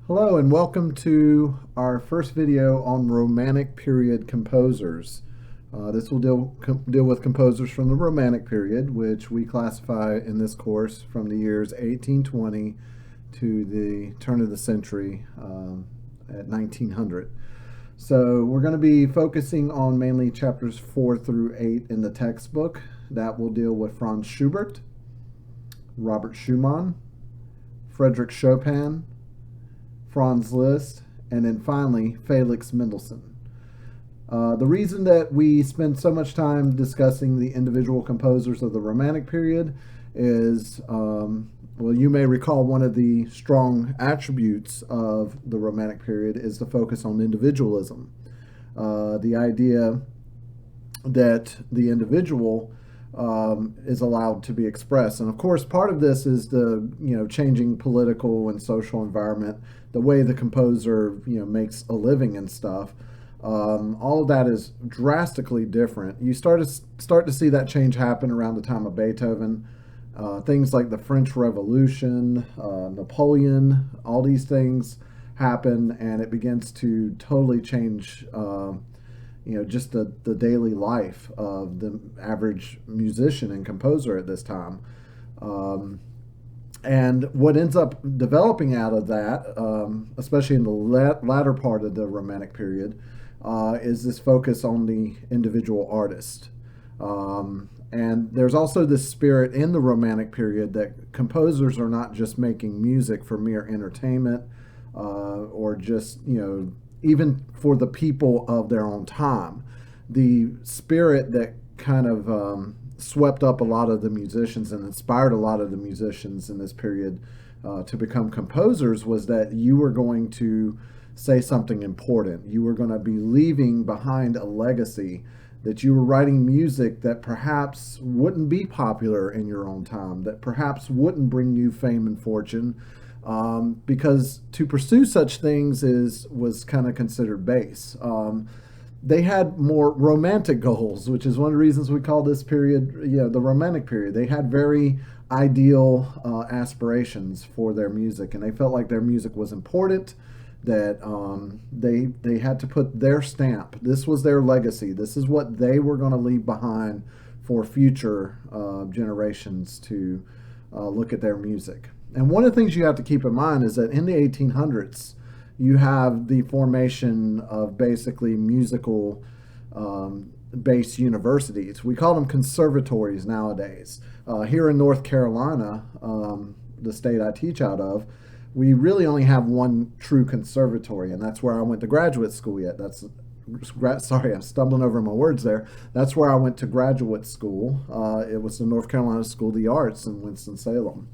Hello and welcome to our first video on Romantic period composers. This will deal with composers from the Romantic period, which we classify in this course from the years 1820 to the turn of the century at 1900. So we're going to be focusing on mainly chapters 4 through 8 in the textbook. That will deal with Franz Schubert, Robert Schumann, Frederick Chopin, Franz Liszt, and then finally Felix Mendelssohn. The reason that we spend so much time discussing the individual composers of the Romantic period is, well, you may recall one of the strong attributes of the Romantic period is the focus on individualism. The idea that the individual is allowed to be expressed. And of course, part of this is the changing political and social environment, the way the composer makes a living and stuff. All of that is drastically different. You start to see that change happen around the time of Beethoven. Things like the French Revolution, Napoleon, all these things happen, and it begins to totally change just the daily life of the average musician and composer at this time. And what ends up developing out of that, especially in the latter part of the Romantic period, is this focus on the individual artist. And there's also this spirit in the Romantic period that composers are not just making music for mere entertainment or just, even for the people of their own time. The spirit that kind of swept up a lot of the musicians and inspired a lot of the musicians in this period to become composers was that you were going to say something important. You were going to be leaving behind a legacy, that you were writing music that perhaps wouldn't be popular in your own time, that perhaps wouldn't bring you fame and fortune, because to pursue such things was kind of considered base. They had more romantic goals, which is one of the reasons we call this period, the Romantic period. They had very ideal aspirations for their music, and they felt like their music was important, that they had to put their stamp. This was their legacy. This is what they were going to leave behind for future generations to look at their music. And one of the things you have to keep in mind is that in the 1800s, you have the formation of basically musical based universities. We call them conservatories nowadays. Here in North Carolina, the state I teach out of, we really only have one true conservatory, and that's where I went to graduate school yet. Sorry, I'm stumbling over my words there. That's where I went to graduate school. It was the North Carolina School of the Arts in Winston-Salem.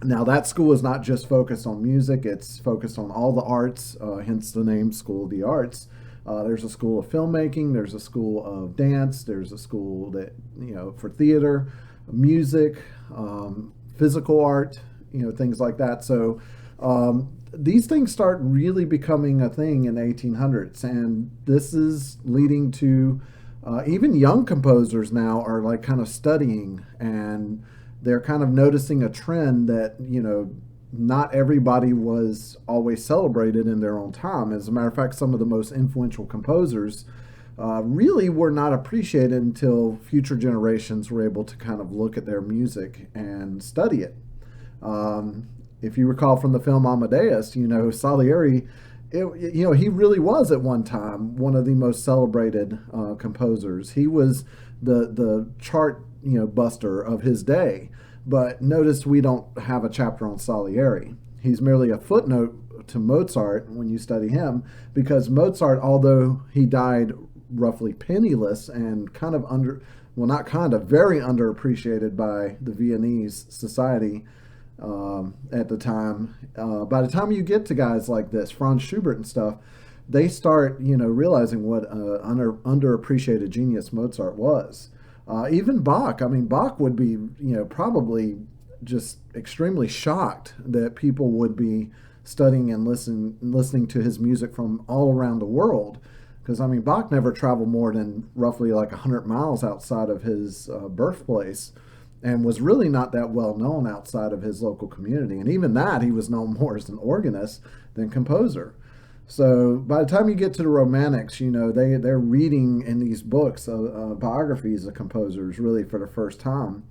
Now that school is not just focused on music, it's focused on all the arts, hence the name School of the Arts. There's a school of filmmaking, there's a school of dance, there's a school that, for theater, music, physical art, things like that. So these things start really becoming a thing in the 1800s, and this is leading to even young composers now are like kind of studying, and they're kind of noticing a trend that, not everybody was always celebrated in their own time. As a matter of fact, some of the most influential composers really were not appreciated until future generations were able to kind of look at their music and study it. If you recall from the film Amadeus, Salieri, he really was at one time one of the most celebrated composers. He was the chart buster of his day. But notice we don't have a chapter on Salieri. He's merely a footnote to Mozart when you study him, because Mozart, although he died roughly penniless and very underappreciated by the Viennese society at the time, by the time you get to guys like this, Franz Schubert and stuff, they start realizing what underappreciated genius Mozart was. Even Bach. I mean, Bach would be, probably just extremely shocked that people would be studying and listening to his music from all around the world. Because, Bach never traveled more than roughly like 100 miles outside of his birthplace. and was really not that well known outside of his local community. And even that, he was known more as an organist than composer. So by the time you get to the Romantics, they're reading in these books biographies of composers really for the first time,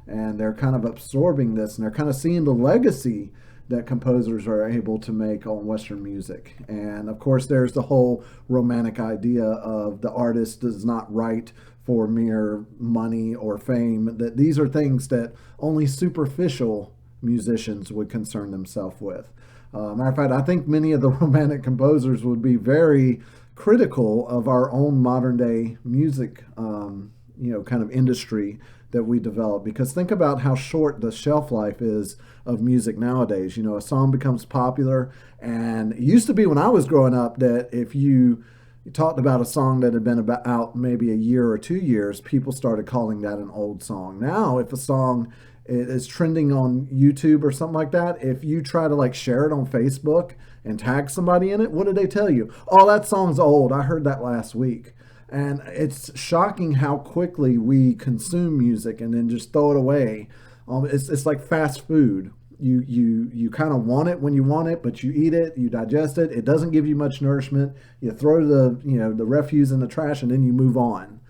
and they're kind of absorbing this, and they're kind of seeing the legacy that composers are able to make on Western music. And of course, there's the whole Romantic idea of the artist does not write for mere money or fame, that these are things that only superficial musicians would concern themselves with. Matter of fact, I think many of the Romantic composers would be very critical of our own modern day music, kind of industry that we develop. Because think about how short the shelf life is of music nowadays. A song becomes popular, and it used to be when I was growing up that if you talked about a song that had been out maybe a year or 2 years, people started calling that an old song. Now, if a song is trending on YouTube or something like that, if you try to like share it on Facebook and tag somebody in it, what do they tell you? Oh, that song's old. I heard that last week. And it's shocking how quickly we consume music and then just throw it away. It's like fast food. You kind of want it when you want it, but you eat it, you digest it. It doesn't give you much nourishment. You throw the refuse in the trash, and then you move on.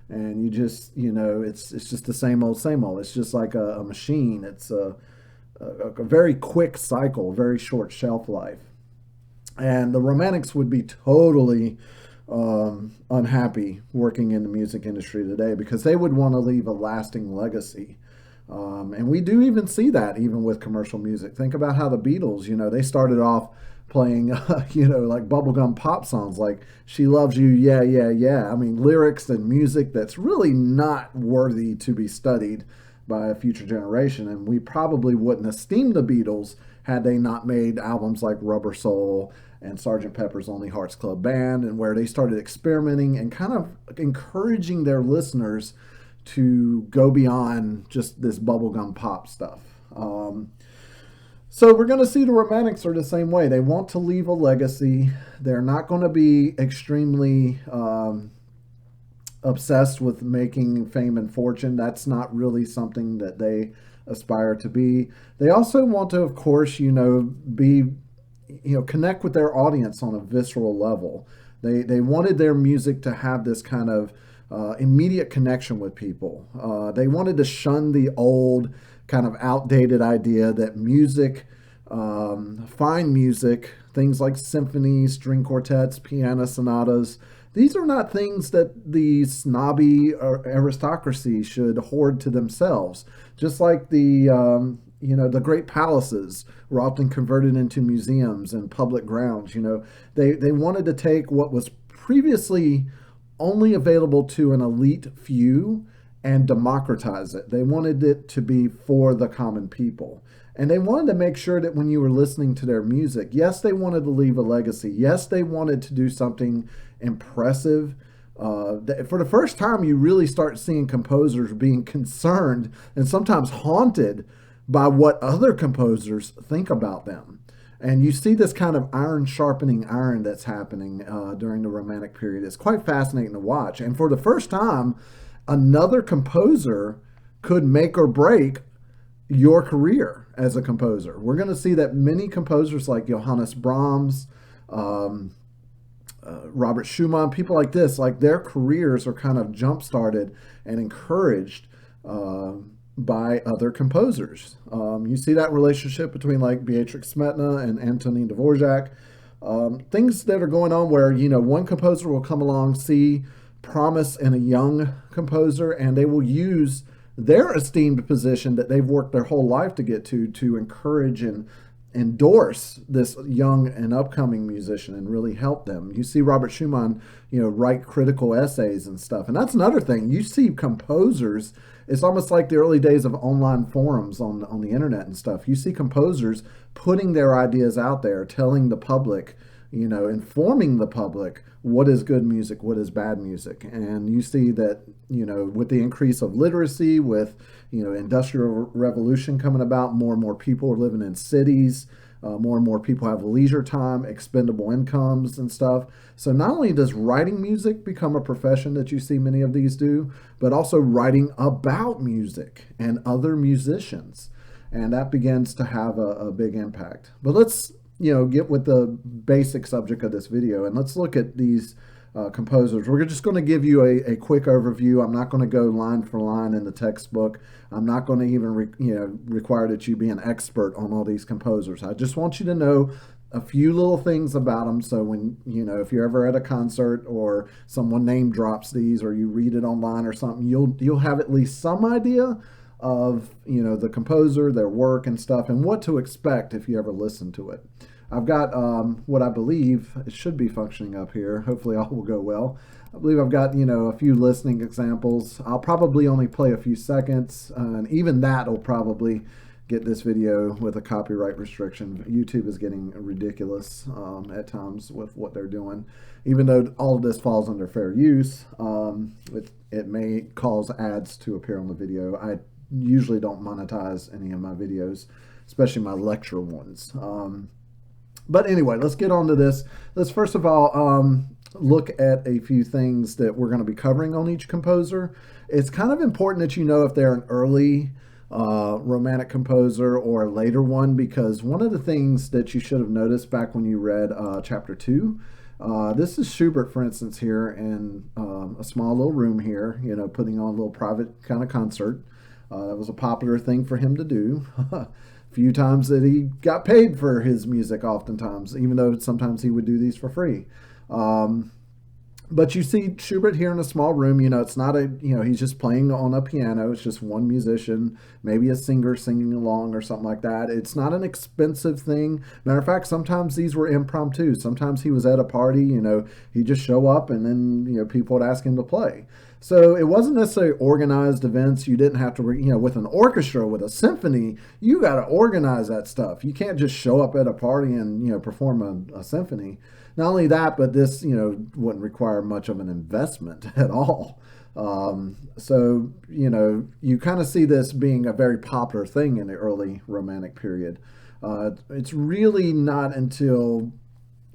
And you just, it's just the same old, same old. It's just like a machine. It's a very quick cycle, very short shelf life. And the Romantics would be totally unhappy working in the music industry today, because they would want to leave a lasting legacy. And we do even see that even with commercial music. Think about how the Beatles, they started off playing, like bubblegum pop songs like She Loves You, Yeah, Yeah, Yeah. I mean, lyrics and music that's really not worthy to be studied by a future generation. And we probably wouldn't esteem the Beatles had they not made albums like Rubber Soul and Sgt. Pepper's Lonely Hearts Club Band, and where they started experimenting and kind of encouraging their listeners to go beyond just this bubblegum pop stuff. So we're going to see the Romantics are the same way. They want to leave a legacy. They're not going to be extremely obsessed with making fame and fortune. That's not really something that they aspire to be. They also want to, of course, be, connect with their audience on a visceral level. They wanted their music to have this kind of immediate connection with people. They wanted to shun the old, kind of outdated idea that music, fine music, things like symphonies, string quartets, piano sonatas, these are not things that the snobby aristocracy should hoard to themselves. Just like the great palaces were often converted into museums and public grounds. They wanted to take what was previously only available to an elite few and democratize it. They wanted it to be for the common people. And they wanted to make sure that when you were listening to their music, yes, they wanted to leave a legacy. Yes, they wanted to do something impressive. For the first time, you really start seeing composers being concerned and sometimes haunted by what other composers think about them. And you see this kind of iron sharpening iron that's happening during the Romantic period. It's quite fascinating to watch. And for the first time, another composer could make or break your career as a composer. We're going to see that many composers like Johannes Brahms, Robert Schumann, people like this, like their careers are kind of jump-started and encouraged by other composers. You see that relationship between like Beatrix Smetana and Antonin Dvorak. Things that are going on where, one composer will come along, see promise in a young composer, and they will use their esteemed position that they've worked their whole life to get to encourage and endorse this young and upcoming musician and really help them. You see Robert Schumann, write critical essays and stuff. And that's another thing. You see composers, it's almost like the early days of online forums on the internet and stuff. You see composers putting their ideas out there, telling the public, informing the public what is good music, what is bad music. And you see that, with the increase of literacy, with, industrial revolution coming about, more and more people are living in cities. More and more people have leisure time, expendable incomes, and stuff. So not only does writing music become a profession that you see many of these do, but also writing about music and other musicians. And that begins to have a big impact. But let's get with the basic subject of this video, and let's look at these composers. We're just going to give you a quick overview. I'm not going to go line for line in the textbook. I'm not going to even require that you be an expert on all these composers. I just want you to know a few little things about them, so when if you're ever at a concert or someone name drops these, or you read it online or something, you'll have at least some idea of the composer, their work and stuff, and what to expect if you ever listen to it. I've got what I believe, it should be functioning up here. Hopefully all will go well. I believe I've got a few listening examples. I'll probably only play a few seconds, and even that will probably get this video with a copyright restriction. YouTube is getting ridiculous at times with what they're doing. Even though all of this falls under fair use, it may cause ads to appear on the video. I usually don't monetize any of my videos, especially my lecture ones. But anyway, let's get on to this. Let's first of all look at a few things that we're going to be covering on each composer. It's kind of important that you know if they're an early Romantic composer or a later one, because one of the things that you should have noticed back when you read chapter 2, this is Schubert, for instance, here in a small little room here, putting on a little private kind of concert. That was a popular thing for him to do. Few times that he got paid for his music, oftentimes, even though sometimes he would do these for free. But you see Schubert here in a small room. It's not he's just playing on a piano. It's just one musician, maybe a singer singing along or something like that. It's not an expensive thing. Matter of fact, sometimes these were impromptu. Sometimes he was at a party, he'd just show up and then, people would ask him to play. So it wasn't necessarily organized events. You didn't have to, with an orchestra, with a symphony, you got to organize that stuff. You can't just show up at a party and, perform a symphony. Not only that, but this, wouldn't require much of an investment at all. So, you kind of see this being a very popular thing in the early Romantic period. It's really not until,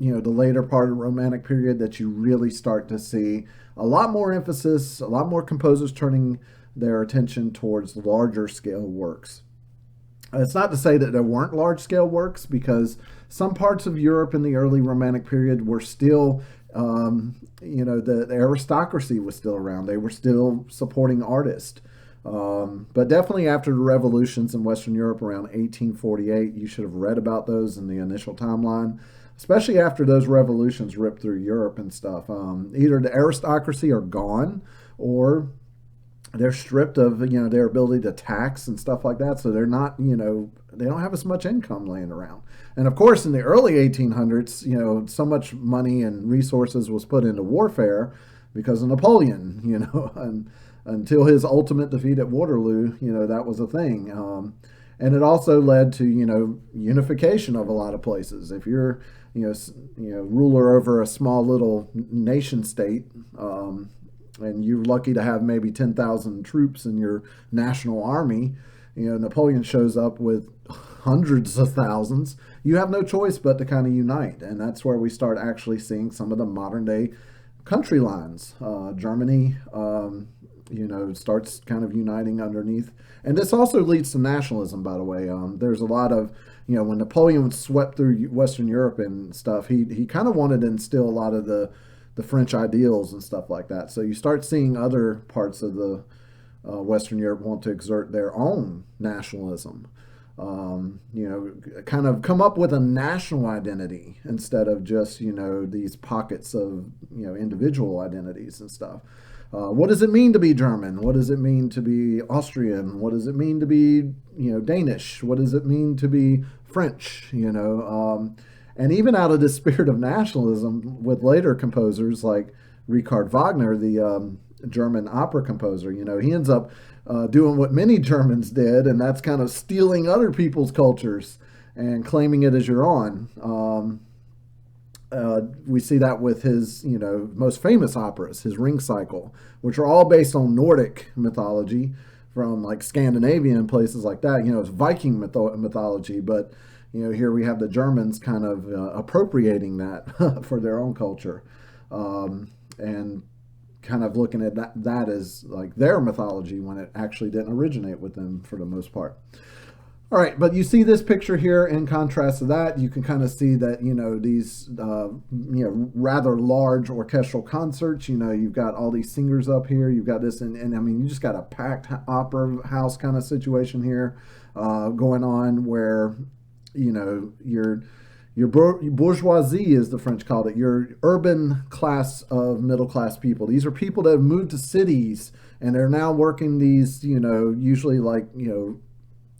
the later part of the Romantic period that you really start to see a lot more emphasis, a lot more composers turning their attention towards larger scale works. It's not to say that there weren't large scale works, because some parts of Europe in the early Romantic period were still, the aristocracy was still around. They were still supporting artists. But definitely after the revolutions in Western Europe around 1848, you should have read about those in the initial timeline, especially after those revolutions ripped through Europe and stuff. Either the aristocracy are gone, or they're stripped of their ability to tax and stuff like that, so they're not they don't have as much income laying around. And of course in the early 1800s so much money and resources was put into warfare because of Napoleon, and until his ultimate defeat at Waterloo, that was a thing. And it also led to unification of a lot of places. If you're ruler over a small little nation state, and you're lucky to have maybe 10,000 troops in your national army, Napoleon shows up with hundreds of thousands. You have no choice but to kind of unite, and that's where we start actually seeing some of the modern day country lines. Germany, starts kind of uniting underneath. And this also leads to nationalism, by the way. There's a lot of, when Napoleon swept through Western Europe and stuff, he kind of wanted to instill a lot of the French ideals and stuff like that. So you start seeing other parts of the Western Europe want to exert their own nationalism. Kind of come up with a national identity instead of just, these pockets of, individual identities and stuff. What does it mean to be German? What does it mean to be Austrian? What does it mean to be, Danish? What does it mean to be French? And even out of this spirit of nationalism, with later composers like Richard Wagner, the German opera composer, he ends up doing what many Germans did, and that's kind of stealing other people's cultures and claiming it as your own. We see that with his, most famous operas, his Ring Cycle, which are all based on Nordic mythology from like Scandinavia and places like that. It's Viking mythology, but Here we have the Germans kind of appropriating that for their own culture, and kind of looking at that as like their mythology when it actually didn't originate with them for the most part. All right, but you see this picture here in contrast to that, you can kind of see that, these, rather large orchestral concerts, you've got all these singers up here, you've got this, and I mean, you just got a packed opera house kind of situation here going on where, your bourgeoisie, as the French called it, your urban class of middle class people. These are people that have moved to cities and they're now working these, usually like,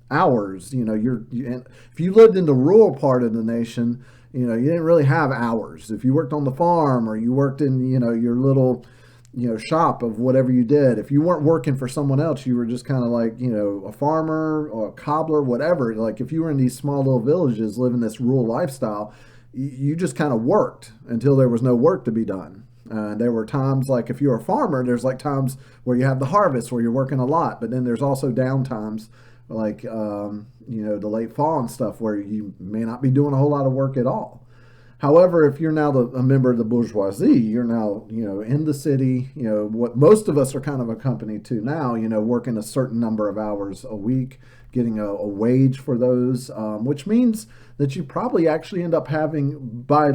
hours. If you lived in the rural part of the nation, you didn't really have hours. If you worked on the farm or you worked in, your little, shop of whatever you did, if you weren't working for someone else, you were just kind of like, a farmer or a cobbler, whatever. Like if you were in these small little villages living this rural lifestyle, you just kind of worked until there was no work to be done. There were times like if you're a farmer, there's like times where you have the harvest where you're working a lot, but then there's also down times like the late fall and stuff where you may not be doing a whole lot of work at all. However, if you're now a member of the bourgeoisie, you're now in the city, what most of us are kind of accompanied to now, working a certain number of hours a week, getting a wage for those, which means that you probably actually end up having, by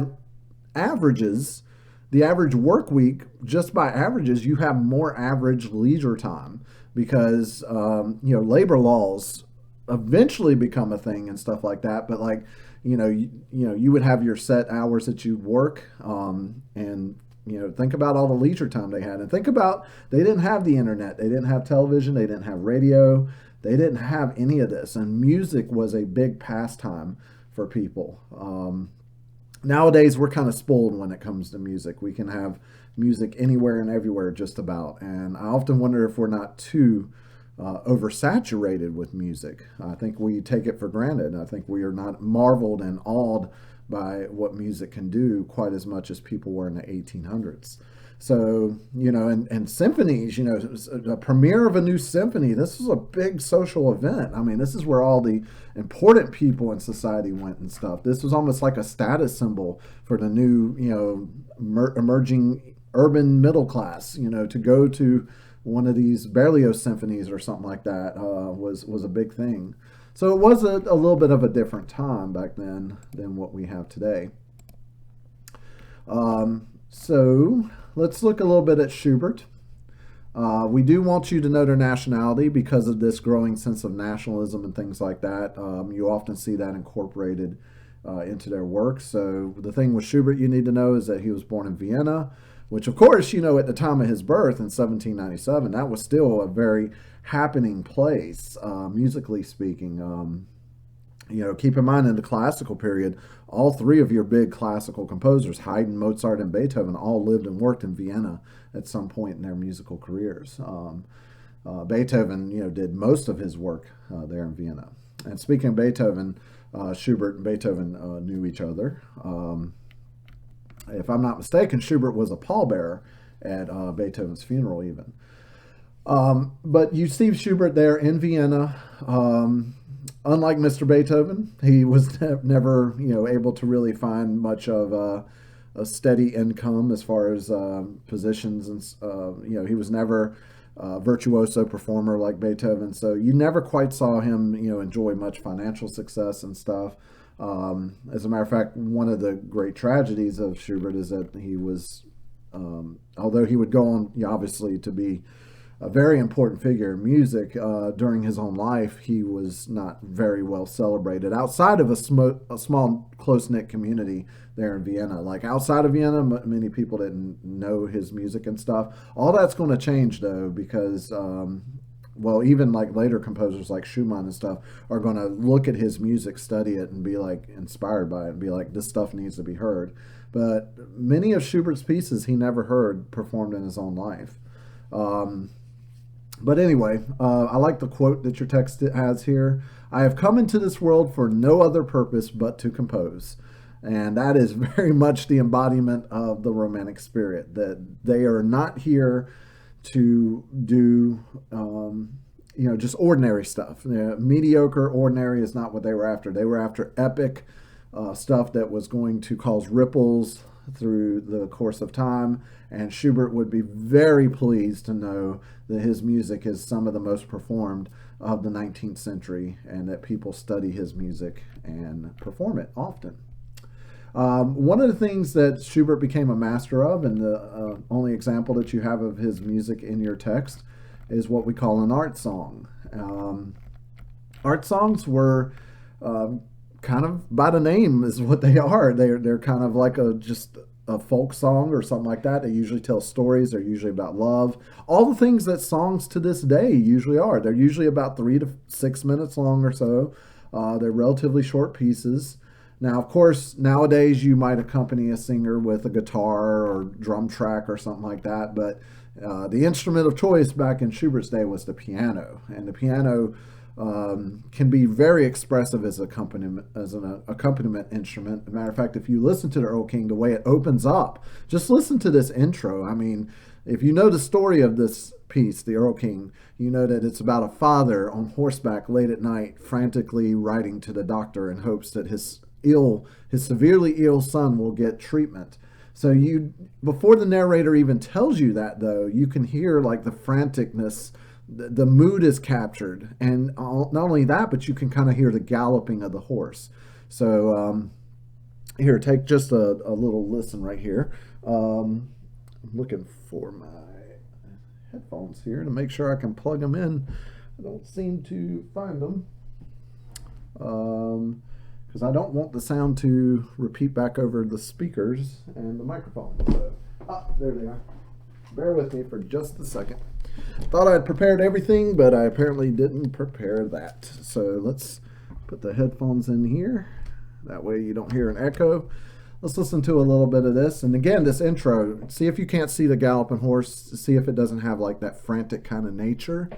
averages, the average work week, just by averages, you have more average leisure time because labor laws eventually become a thing and stuff like that. But like you would have your set hours that you work, and think about all the leisure time they had, and think about they didn't have the internet, they didn't have television, they didn't have radio, they didn't have any of this, and music was a big pastime for people. Nowadays, we're kind of spoiled when it comes to music. We can have music anywhere and everywhere just about. And I often wonder if we're not too oversaturated with music. I think we take it for granted. I think we are not marveled and awed by what music can do quite as much as people were in the 1800s. So, and symphonies, a premiere of a new symphony, this was a big social event. I mean, this is where all the important people in society went and stuff. This was almost like a status symbol for the new, emerging urban middle class, to go to one of these Berlioz symphonies or something like that was a big thing. So it was a little bit of a different time back then than what we have today. So let's look a little bit at Schubert. We do want you to know their nationality because of this growing sense of nationalism and things like that. You often see that incorporated into their work. So the thing with Schubert you need to know is that he was born in Vienna, which of course, at the time of his birth in 1797, that was still a very happening place, musically speaking. Keep in mind in the classical period, all three of your big classical composers, Haydn, Mozart, and Beethoven, all lived and worked in Vienna at some point in their musical careers. Beethoven, did most of his work there in Vienna. And speaking of Beethoven, Schubert and Beethoven knew each other. If I'm not mistaken, Schubert was a pallbearer at Beethoven's funeral even. But you see Schubert there in Vienna. Unlike Mr. Beethoven, he was never, able to really find much of a steady income as far as positions, and he was never a virtuoso performer like Beethoven. So you never quite saw him, enjoy much financial success and stuff. As a matter of fact, one of the great tragedies of Schubert is that he was, although he would go on, obviously, to be a very important figure in music, during his own life, he was not very well celebrated outside of a small, close-knit community there in Vienna. Like outside of Vienna, many people didn't know his music and stuff. All that's going to change, though, because even like later composers like Schumann and stuff are going to look at his music, study it, and be like inspired by it and be like, this stuff needs to be heard. But many of Schubert's pieces he never heard performed in his own life. But anyway, I like the quote that your text has here. I have come into this world for no other purpose but to compose. And that is very much the embodiment of the Romantic spirit, that they are not here to do just ordinary stuff. Mediocre, ordinary is not what they were after. They were after epic stuff that was going to cause ripples through the course of time. And Schubert would be very pleased to know that his music is some of the most performed of the 19th century and that people study his music and perform it often. One of the things that Schubert became a master of, and the only example that you have of his music in your text, is what we call an art song. Art songs were kind of by the name is what they are. They're kind of like just a folk song or something like that. They usually tell stories. They're usually about love. All the things that songs to this day usually are. They're usually about 3 to 6 minutes long or so. They're relatively short pieces. Now, of course, nowadays you might accompany a singer with a guitar or drum track or something like that, but the instrument of choice back in Schubert's day was the piano, and the piano can be very expressive as an accompaniment instrument. As a matter of fact, if you listen to the Earl King, the way it opens up, just listen to this intro. I mean, if you know the story of this piece, the Earl King, you know that it's about a father on horseback late at night, frantically writing to the doctor in hopes that his severely ill son will get treatment. So before the narrator even tells you that, though, you can hear like the franticness, the mood is captured, and not only that, but you can kind of hear the galloping of the horse. So here, take just a little listen right here. I'm looking for my headphones here to make sure I can plug them in. I don't seem to find them. Because I don't want the sound to repeat back over the speakers and the microphone. So, there they are. Bear with me for just a second. Thought I had prepared everything, but I apparently didn't prepare that. So let's put the headphones in here. That way you don't hear an echo. Let's listen to a little bit of this. And again, this intro, see if you can't see the galloping horse, see if it doesn't have like that frantic kind of nature.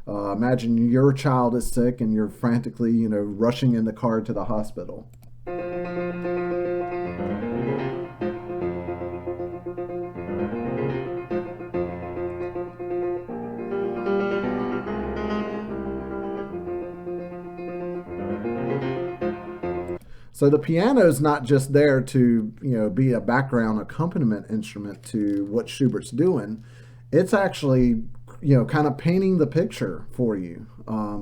Imagine your child is sick and you're frantically, rushing in the car to the hospital. So the piano is not just there to, be a background accompaniment instrument to what Schubert's doing. It's actually, kind of painting the picture for you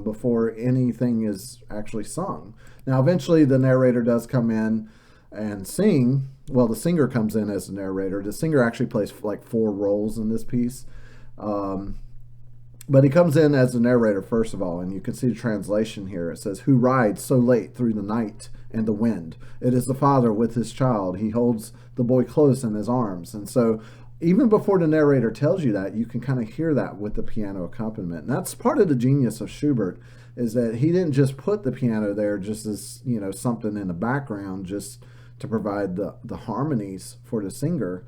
before anything is actually sung. Now, eventually the narrator does come in and sing. Well, the singer comes in as the narrator. The singer actually plays like 4 roles in this piece. But he comes in as the narrator, first of all, and you can see the translation here. It says, "Who rides so late through the night and the wind? It is the father with his child. He holds the boy close in his arms." And so even before the narrator tells you that, you can kind of hear that with the piano accompaniment. And that's part of the genius of Schubert, is that he didn't just put the piano there just as, something in the background just to provide the harmonies for the singer.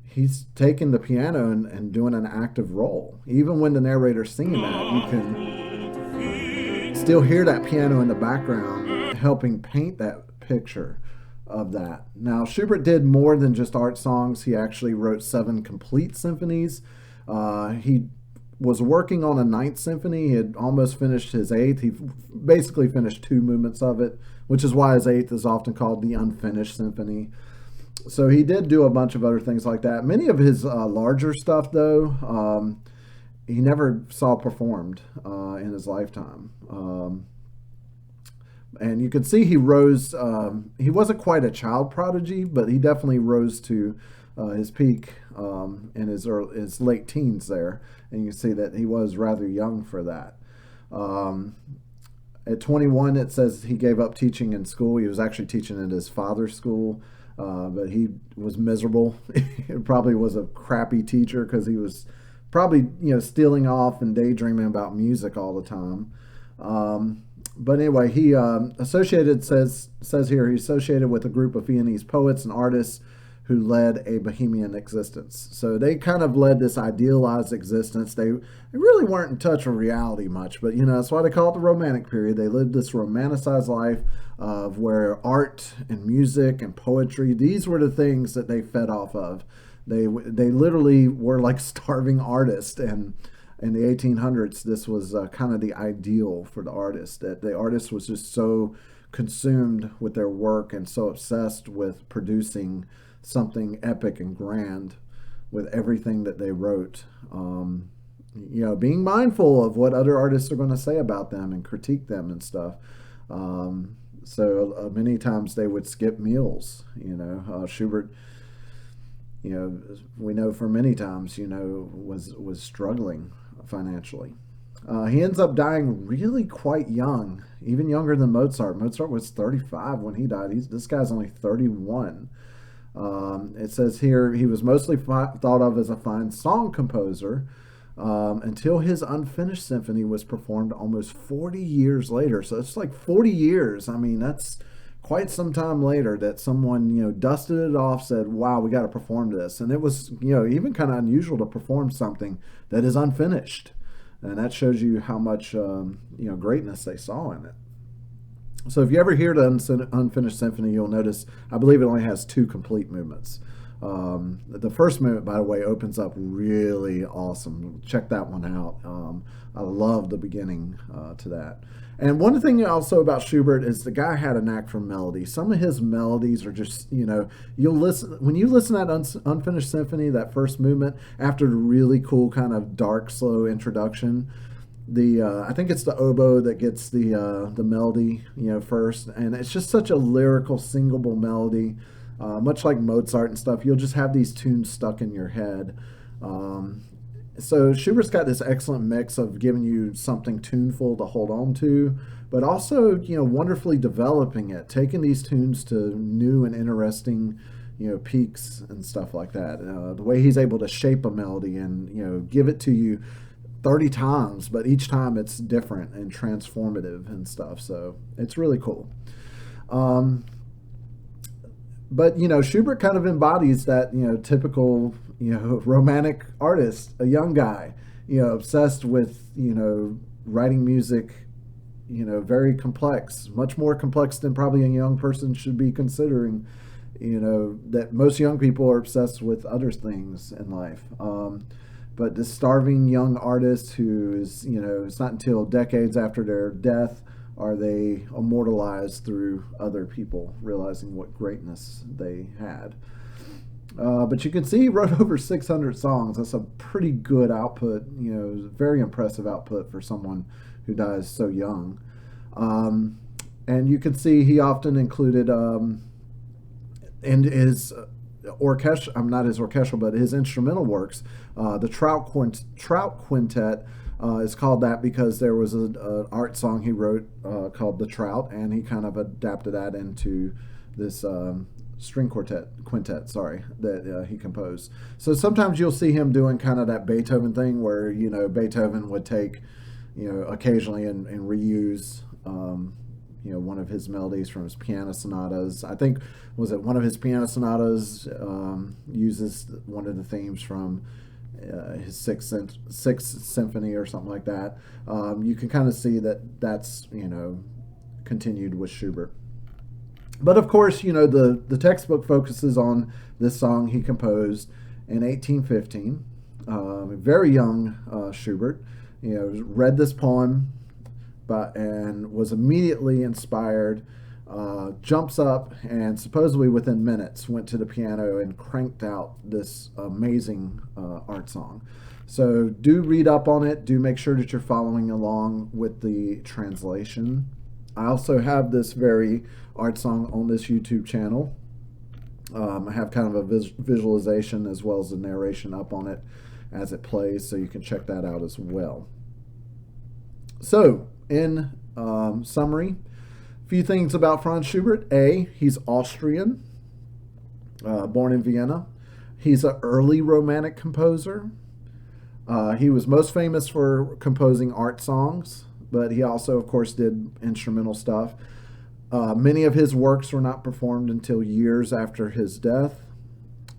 He's taking the piano and doing an active role. Even when the narrator's singing that, you can still hear that piano in the background helping paint that picture of that. Now, Schubert did more than just art songs. He actually wrote 7 complete symphonies. He was working on a 9th symphony. He had almost finished his 8th. He basically finished 2 movements of it, which is why his 8th is often called the unfinished symphony. So he did do a bunch of other things like that. Many of his larger stuff, though, he never saw performed in his lifetime. And you can see he rose. He wasn't quite a child prodigy, but he definitely rose to his peak in his late teens there. And you can see that he was rather young for that. At 21, it says he gave up teaching in school. He was actually teaching at his father's school. But he was miserable. He probably was a crappy teacher because he was probably stealing off and daydreaming about music all the time. But anyway, he says here he associated with a group of Viennese poets and artists who led a bohemian existence. So they kind of led this idealized existence. They really weren't in touch with reality much, but that's why they call it the Romantic period. They lived this romanticized life of where art and music and poetry, these were the things that they fed off of. They literally were like starving artists, and in the 1800s, this was kind of the ideal for the artist. That the artist was just so consumed with their work and so obsessed with producing something epic and grand with everything that they wrote. Being mindful of what other artists are going to say about them and critique them and stuff. So many times they would skip meals. Schubert, we know for many times, was struggling financially. He ends up dying really quite young, even younger than Mozart. Mozart was 35 when he died. This guy's only 31. It says here he was mostly thought of as a fine song composer until his unfinished symphony was performed almost 40 years later. So it's like 40 years. I mean, that's quite some time later that someone, dusted it off, said, wow, we got to perform this. And it was, even kind of unusual to perform something that is unfinished. And that shows you how much, greatness they saw in it. So if you ever hear the Unfinished Symphony, you'll notice, I believe it only has 2 complete movements. The first movement, by the way, opens up really awesome. Check that one out. I love the beginning to that. And one thing also about Schubert is the guy had a knack for melody. Some of his melodies are just, you'll listen, when you listen to that Unfinished Symphony, that first movement, after the really cool kind of dark, slow introduction, I think it's the oboe that gets the melody, first. And it's just such a lyrical, singable melody. Much like Mozart and stuff, you'll just have these tunes stuck in your head. So Schubert's got this excellent mix of giving you something tuneful to hold on to, but also, wonderfully developing it, taking these tunes to new and interesting, peaks and stuff like that. The way he's able to shape a melody and, give it to you 30 times, but each time it's different and transformative and stuff. So it's really cool. But, Schubert kind of embodies that, typical, romantic artist, a young guy, obsessed with, writing music, very complex, much more complex than probably a young person should be considering, that most young people are obsessed with other things in life. But this starving young artist who is, it's not until decades after their death are they immortalized through other people realizing what greatness they had. But you can see he wrote over 600 songs. That's a pretty good output, very impressive output for someone who dies so young. And you can see he often included in his not his orchestral, but his instrumental works. The Trout Quintet is called that because there was an art song he wrote called The Trout, and he kind of adapted that into this string quintet, that he composed. So sometimes you'll see him doing kind of that Beethoven thing where, Beethoven would take, occasionally and reuse, one of his melodies from his piano sonatas. I think, was it one of his piano sonatas uses one of the themes from his sixth symphony or something like that. You can kind of see that that's, continued with Schubert. But of course, the textbook focuses on this song he composed in 1815. Very young Schubert, read this poem, and was immediately inspired. Jumps up and supposedly within minutes went to the piano and cranked out this amazing art song. So do read up on it. Do make sure that you're following along with the translation. I also have this very art song on this YouTube channel. I have kind of a visualization as well as a narration up on it as it plays, so you can check that out as well. So, in summary, a few things about Franz Schubert. A, he's Austrian, born in Vienna. He's an early Romantic composer. He was most famous for composing art songs, but he also, of course, did instrumental stuff. Many of his works were not performed until years after his death,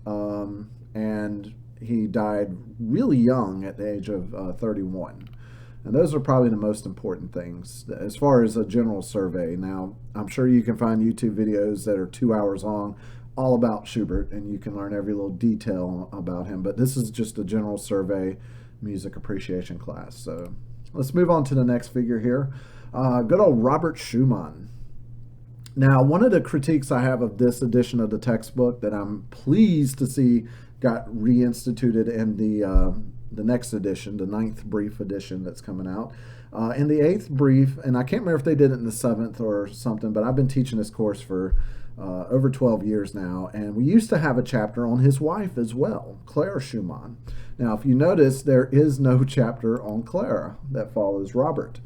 and he died really young at the age of 31. And those are probably the most important things as far as a general survey. Now, I'm sure you can find YouTube videos that are 2 hours long all about Schubert, and you can learn every little detail about him. But this is just a general survey music appreciation class. So let's move on to the next figure here. Good old Robert Schumann. Now, one of the critiques I have of this edition of the textbook that I'm pleased to see got reinstituted in the next edition, the 9th brief edition that's coming out. In the 8th brief, and I can't remember if they did it in the 7th or something, but I've been teaching this course for over 12 years now, and we used to have a chapter on his wife as well, Clara Schumann. Now, if you notice, there is no chapter on Clara that follows Robert.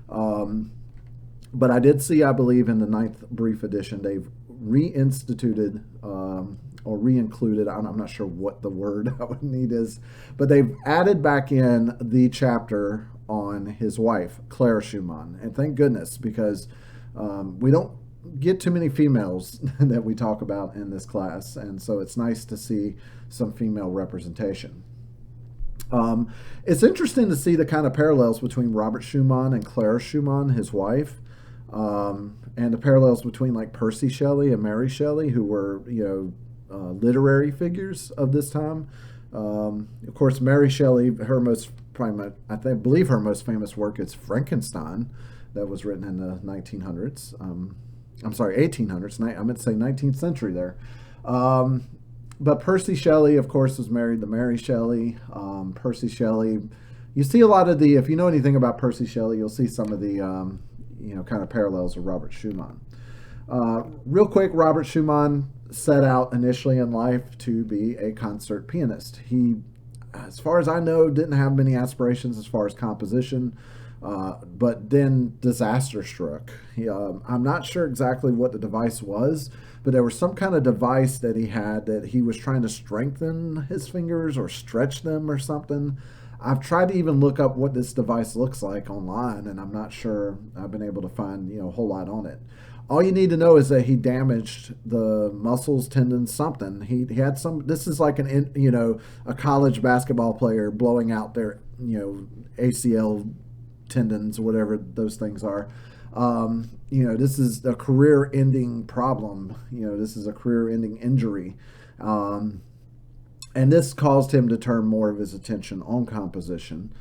But I did see, I believe, in the 9th brief edition, they've reinstituted or re-included, I'm not sure what the word I would need is, but they've added back in the chapter on his wife, Clara Schumann. And thank goodness, because we don't get too many females that we talk about in this class, and so it's nice to see some female representation. It's interesting to see the kind of parallels between Robert Schumann and Clara Schumann, his wife, and the parallels between like Percy Shelley and Mary Shelley, who were, literary figures of this time. Of course, Mary Shelley, I believe her most famous work is Frankenstein, that was written in the 1800s. I meant to say 19th century there. But Percy Shelley, of course, was married to Mary Shelley. Percy Shelley, you see a lot of if you know anything about Percy Shelley, you'll see some of the, kind of parallels of Robert Schumann. Real quick, Robert Schumann set out initially in life to be a concert pianist. He, as far as I know, didn't have many aspirations as far as composition, but then disaster struck. I'm not sure exactly what the device was, but there was some kind of device that he had that he was trying to strengthen his fingers or stretch them or something. I've tried to even look up what this device looks like online, and I'm not sure I've been able to find a whole lot on it. All you need to know is that he damaged the muscles, tendons, something. He had some. This is like a college basketball player blowing out their ACL tendons or whatever those things are. This is a career-ending problem. This is a career-ending injury. And this caused him to turn more of his attention on composition,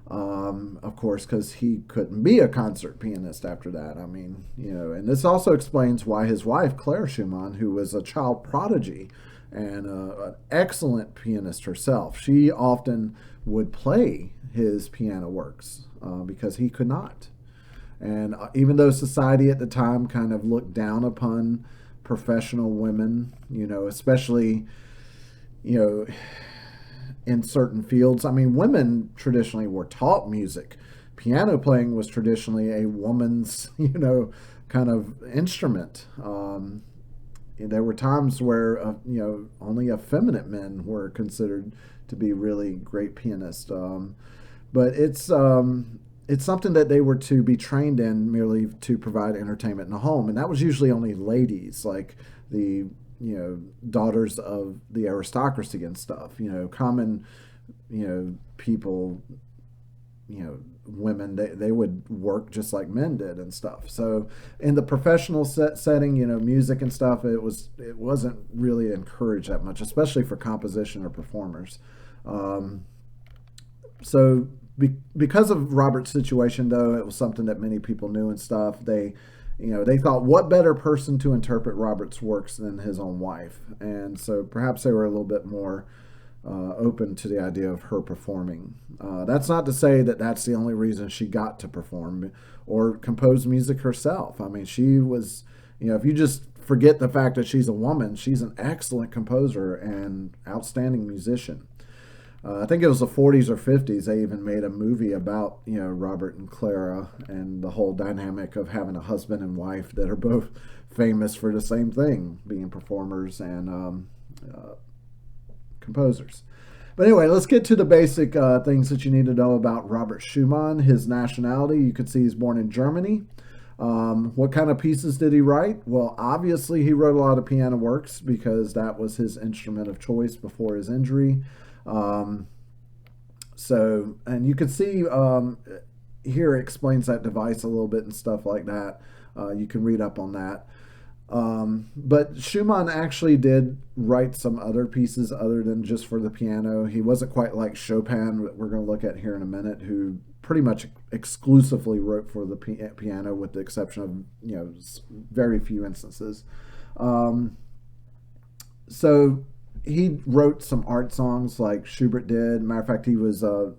of course, because he couldn't be a concert pianist after that. And this also explains why his wife, Clara Schumann, who was a child prodigy and an excellent pianist herself, she often would play his piano works because he could not. And even though society at the time kind of looked down upon professional women, especially in certain fields. Women traditionally were taught music. Piano playing was traditionally a woman's, kind of instrument. There were times where, only effeminate men were considered to be really great pianists. But it's something that they were to be trained in merely to provide entertainment in the home. And that was usually only ladies, like the daughters of the aristocracy and stuff, common, people, women, they would work just like men did and stuff. So in the professional setting, music and stuff, it wasn't really encouraged that much, especially for composition or performers. Because of Robert's situation, though, it was something that many people knew and stuff. They thought, what better person to interpret Robert's works than his own wife? And so perhaps they were a little bit more open to the idea of her performing. That's not to say that that's the only reason she got to perform or compose music herself. She was, if you just forget the fact that she's a woman, she's an excellent composer and outstanding musician. I think it was the 40s or 50s, they even made a movie about, Robert and Clara and the whole dynamic of having a husband and wife that are both famous for the same thing, being performers and composers. But anyway, let's get to the basic things that you need to know about Robert Schumann. His nationality, you can see he's born in Germany. What kind of pieces did he write? Well, obviously he wrote a lot of piano works because that was his instrument of choice before his injury. And you can see here it explains that device a little bit and stuff like that. You can read up on that. But Schumann actually did write some other pieces other than just for the piano. He wasn't quite like Chopin, that we're going to look at here in a minute, who pretty much exclusively wrote for the piano, with the exception of very few instances. Um, so he wrote some art songs like Schubert did. Matter of fact, he was a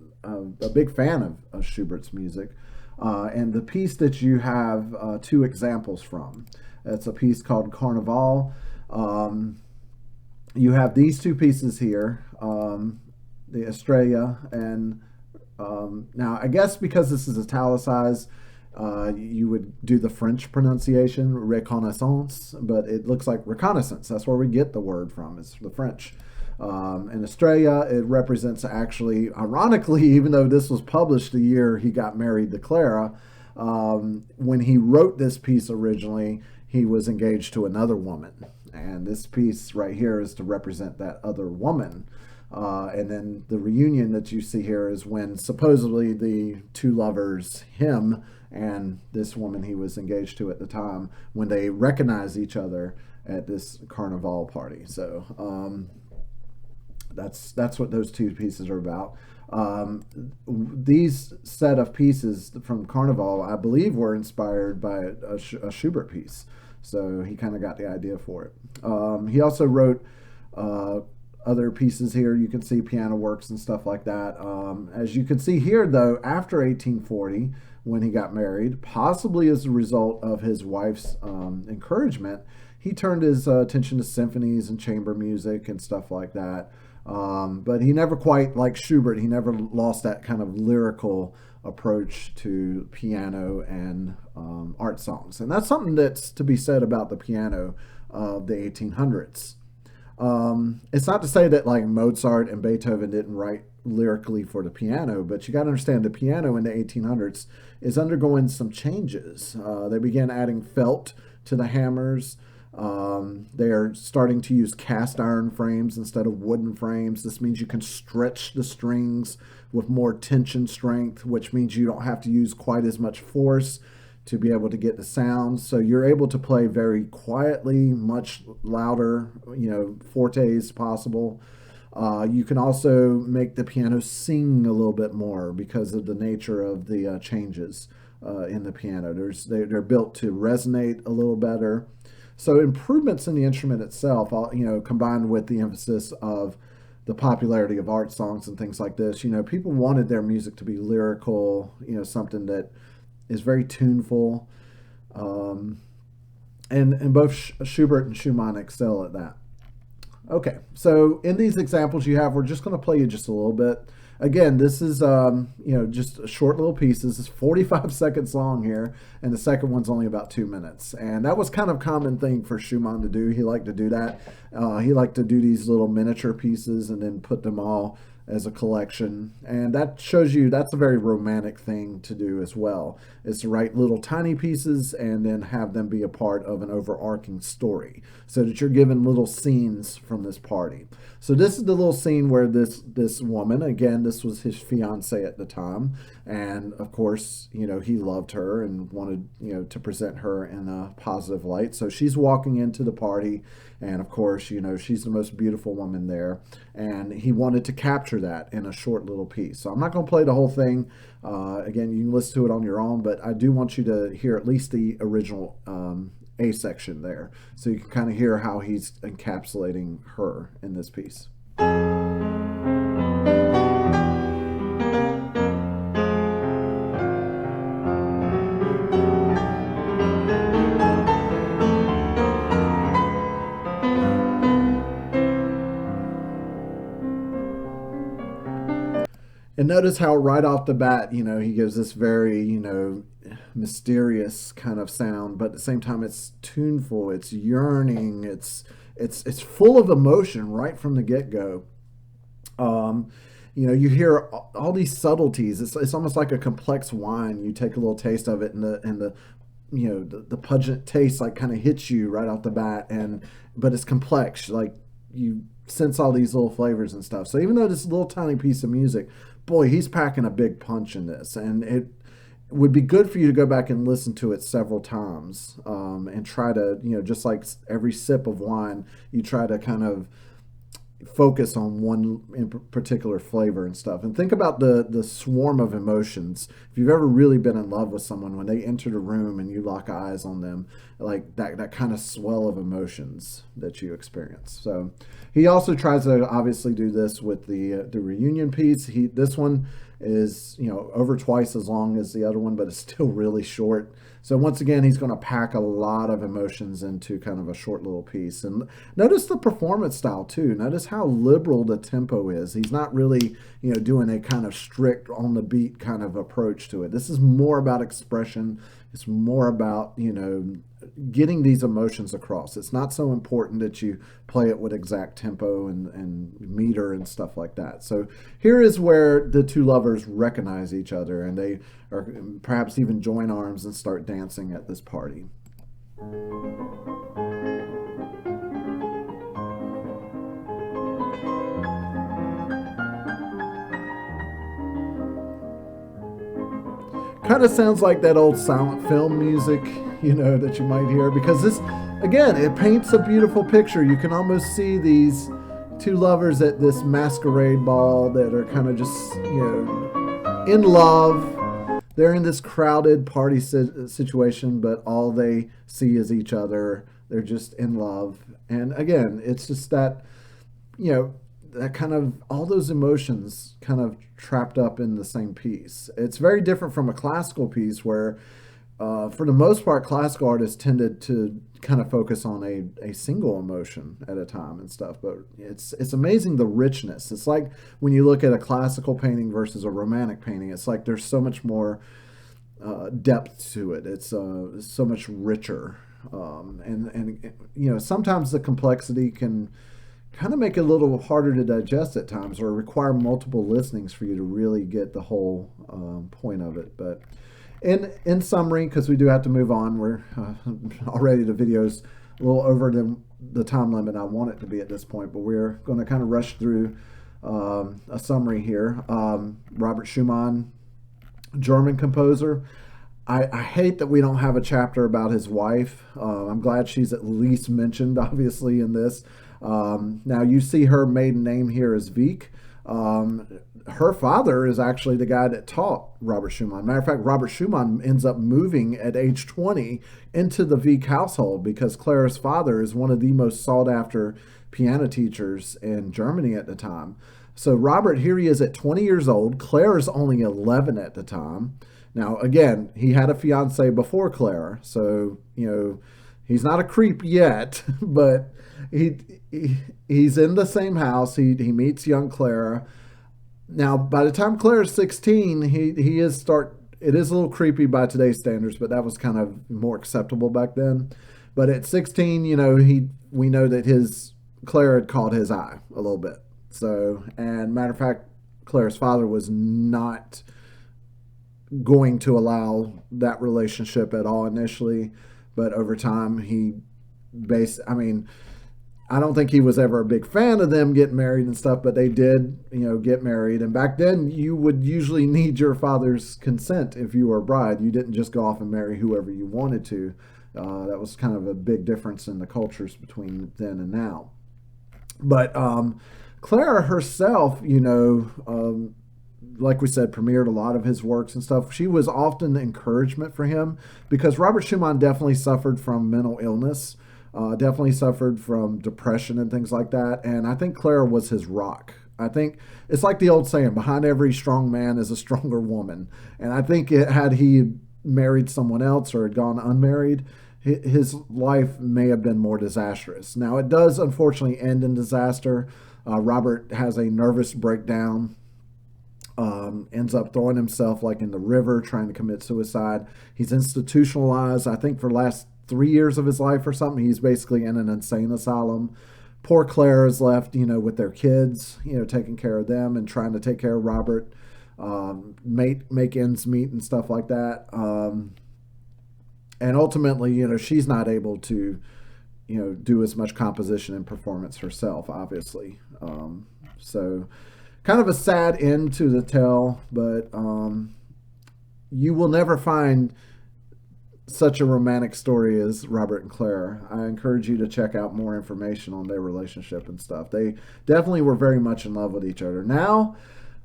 big fan of Schubert's music. And the piece that you have two examples from, it's a piece called Carnival. Um, you have these two pieces here, the Estrella, and now I guess because this is italicized, you would do the French pronunciation, reconnaissance, but it looks like reconnaissance. That's where we get the word from. It's the French. In Estrella, it represents actually, ironically, even though this was published the year he got married to Clara, when he wrote this piece originally, he was engaged to another woman. And this piece right here is to represent that other woman. And then the reunion that you see here is when supposedly the two lovers, him and this woman he was engaged to at the time, when they recognize each other at this carnival party. So that's what those two pieces are about. These set of pieces from Carnival, I believe, were inspired by a Schubert piece. So he kind of got the idea for it. He also wrote other pieces here. You can see piano works and stuff like that. As you can see here, though, after 1840, when he got married, possibly as a result of his wife's encouragement, he turned his attention to symphonies and chamber music and stuff like that. But he never quite, like Schubert, he never lost that kind of lyrical approach to piano and art songs. And that's something that's to be said about the piano of the 1800s. It's not to say that like Mozart and Beethoven didn't write lyrically for the piano, but you got to understand the piano in the 1800s is undergoing some changes. They began adding felt to the hammers. They are starting to use cast iron frames instead of wooden frames. This means you can stretch the strings with more tension strength, which means you don't have to use quite as much force to be able to get the sounds. So you're able to play very quietly, much louder, fortes possible. You can also make the piano sing a little bit more because of the nature of the changes in the piano. They're built to resonate a little better. So improvements in the instrument itself, combined with the emphasis of the popularity of art songs and things like this, people wanted their music to be lyrical, something that is very tuneful. And both Schubert and Schumann excel at that. Okay, so in these examples you have, we're just going to play you just a little bit. Again, this is just a short little piece. This is 45 seconds long here, and the second one's only about 2 minutes. And that was kind of a common thing for Schumann to do. He liked to do that. He liked to do these little miniature pieces and then put them all as a collection. And that shows you that's a very romantic thing to do as well, is to write little tiny pieces and then have them be a part of an overarching story so that you're given little scenes from this party. So this is the little scene where this woman, again, this was his fiance at the time, and of course, he loved her and wanted, to present her in a positive light. So she's walking into the party, and of course, she's the most beautiful woman there, and he wanted to capture that in a short little piece. So I'm not going to play the whole thing. Again, you can listen to it on your own, but I do want you to hear at least the original A section there, so you can kind of hear how he's encapsulating her in this piece. And notice how right off the bat, he gives this very, mysterious kind of sound, but at the same time it's tuneful, it's yearning, it's full of emotion right from the get-go. You hear all these subtleties. It's almost like a complex wine. You take a little taste of it, and the pungent taste like kind of hits you right off the bat, but it's complex. Like you sense all these little flavors and stuff. So even though this little tiny piece of music, boy, he's packing a big punch in this, and would be good for you to go back and listen to it several times, and try to, just like every sip of wine, you try to kind of focus on one in particular flavor and stuff. And think about the swarm of emotions. If you've ever really been in love with someone, when they enter the room and you lock eyes on them, like that kind of swell of emotions that you experience. So he also tries to obviously do this with the reunion piece. This one is over twice as long as the other one, but it's still really short. So once again, he's going to pack a lot of emotions into kind of a short little piece. And notice the performance style too. Notice how liberal the tempo is. He's not really, doing a kind of strict on the beat kind of approach to it. This is more about expression. It's more about, getting these emotions across. It's not so important that you play it with exact tempo and meter and stuff like that. So here is where the two lovers recognize each other, and they are perhaps even join arms and start dancing at this party. Kind of sounds like that old silent film music, that you might hear, because this, again, it paints a beautiful picture. You can almost see these two lovers at this masquerade ball that are kind of just, in love. They're in this crowded party situation, but all they see is each other. They're just in love. And again, it's just that, that kind of, all those emotions kind of trapped up in the same piece. It's very different from a classical piece where, for the most part, classical artists tended to kind of focus on a single emotion at a time and stuff. But it's amazing the richness. It's like when you look at a classical painting versus a romantic painting, it's like there's so much more depth to it. It's so much richer. And sometimes the complexity can kind of make it a little harder to digest at times, or require multiple listenings for you to really get the whole point of it. But in summary, because we do have to move on, we're already the video's a little over the time limit I want it to be at this point, but we're going to kind of rush through a summary here. Robert Schumann, German composer. I hate that we don't have a chapter about his wife. I'm glad she's at least mentioned, obviously, in this. Now, you see her maiden name here is Wieck. Her father is actually the guy that taught Robert Schumann. Matter of fact, Robert Schumann ends up moving at age 20 into the Wieck household because Clara's father is one of the most sought-after piano teachers in Germany at the time. So Robert, here he is at 20 years old. Clara's only 11 at the time. Now, again, he had a fiancée before Clara, so, he's not a creep yet, but he's in the same house. He meets young Clara. Now, by the time Clara's 16, it is a little creepy by today's standards, but that was kind of more acceptable back then. But at 16, we know that Clara had caught his eye a little bit. So, and matter of fact, Clara's father was not going to allow that relationship at all initially, but over time I don't think he was ever a big fan of them getting married and stuff, but they did, get married. And back then, you would usually need your father's consent if you were a bride. You didn't just go off and marry whoever you wanted to. That was kind of a big difference in the cultures between then and now. But Clara herself, like we said, premiered a lot of his works and stuff. She was often encouragement for him because Robert Schumann definitely suffered from mental illness. Definitely suffered from depression and things like that. And I think Clara was his rock. I think it's like the old saying, behind every strong man is a stronger woman. And I think had he married someone else or had gone unmarried, his life may have been more disastrous. Now, it does unfortunately end in disaster. Robert has a nervous breakdown, ends up throwing himself like in the river, trying to commit suicide. He's institutionalized, I think, for the last 3 years of his life or something. He's basically in an insane asylum. Poor Claire is left, with their kids, taking care of them and trying to take care of Robert, make ends meet and stuff like that. And ultimately, she's not able to, do as much composition and performance herself, obviously. So kind of a sad end to the tale, but, you will never find such a romantic story as Robert and Clara. I encourage you to check out more information on their relationship and stuff. They definitely were very much in love with each other. Now,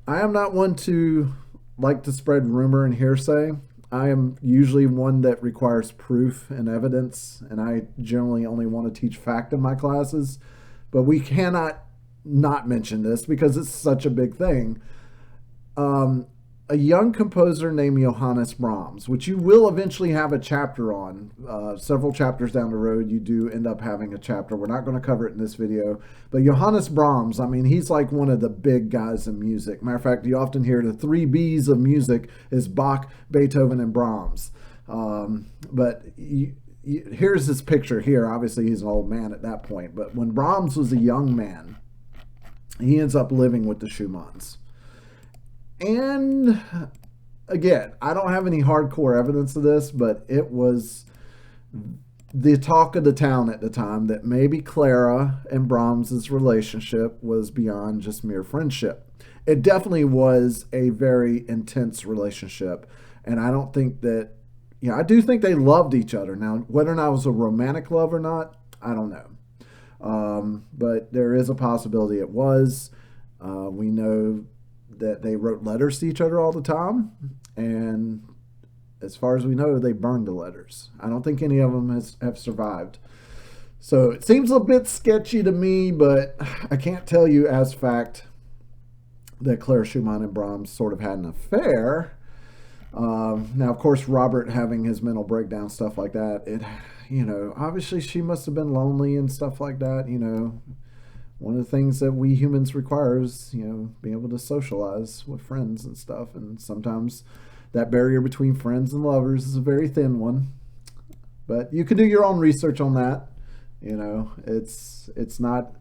I am not one to like to spread rumor and hearsay. I am usually one that requires proof and evidence, and I generally only want to teach fact in my classes. But we cannot not mention this because it's such a big thing. A young composer named Johannes Brahms, which you will eventually have a chapter on. Several chapters down the road, you do end up having a chapter. We're not going to cover it in this video. But Johannes Brahms, I mean, he's like one of the big guys in music. Matter of fact, you often hear the 3 Bs of music is Bach, Beethoven, and Brahms. Here's this picture here. Obviously, he's an old man at that point. But when Brahms was a young man, he ends up living with the Schumanns. And again, I don't have any hardcore evidence of this, but it was the talk of the town at the time that maybe Clara and Brahms's relationship was beyond just mere friendship. It definitely was a very intense relationship. And I don't think that, I do think they loved each other. Now, whether or not it was a romantic love or not, I don't know. But there is a possibility it was. We know that they wrote letters to each other all the time, and as far as we know, they burned the letters. I don't think any of them have survived. So it seems a bit sketchy to me, but I can't tell you as fact that Clara Schumann and Brahms sort of had an affair. Now, of course, Robert having his mental breakdown, stuff like that, obviously she must have been lonely and stuff like that, One of the things that we humans require is, being able to socialize with friends and stuff. And sometimes that barrier between friends and lovers is a very thin one. But you can do your own research on that. It's not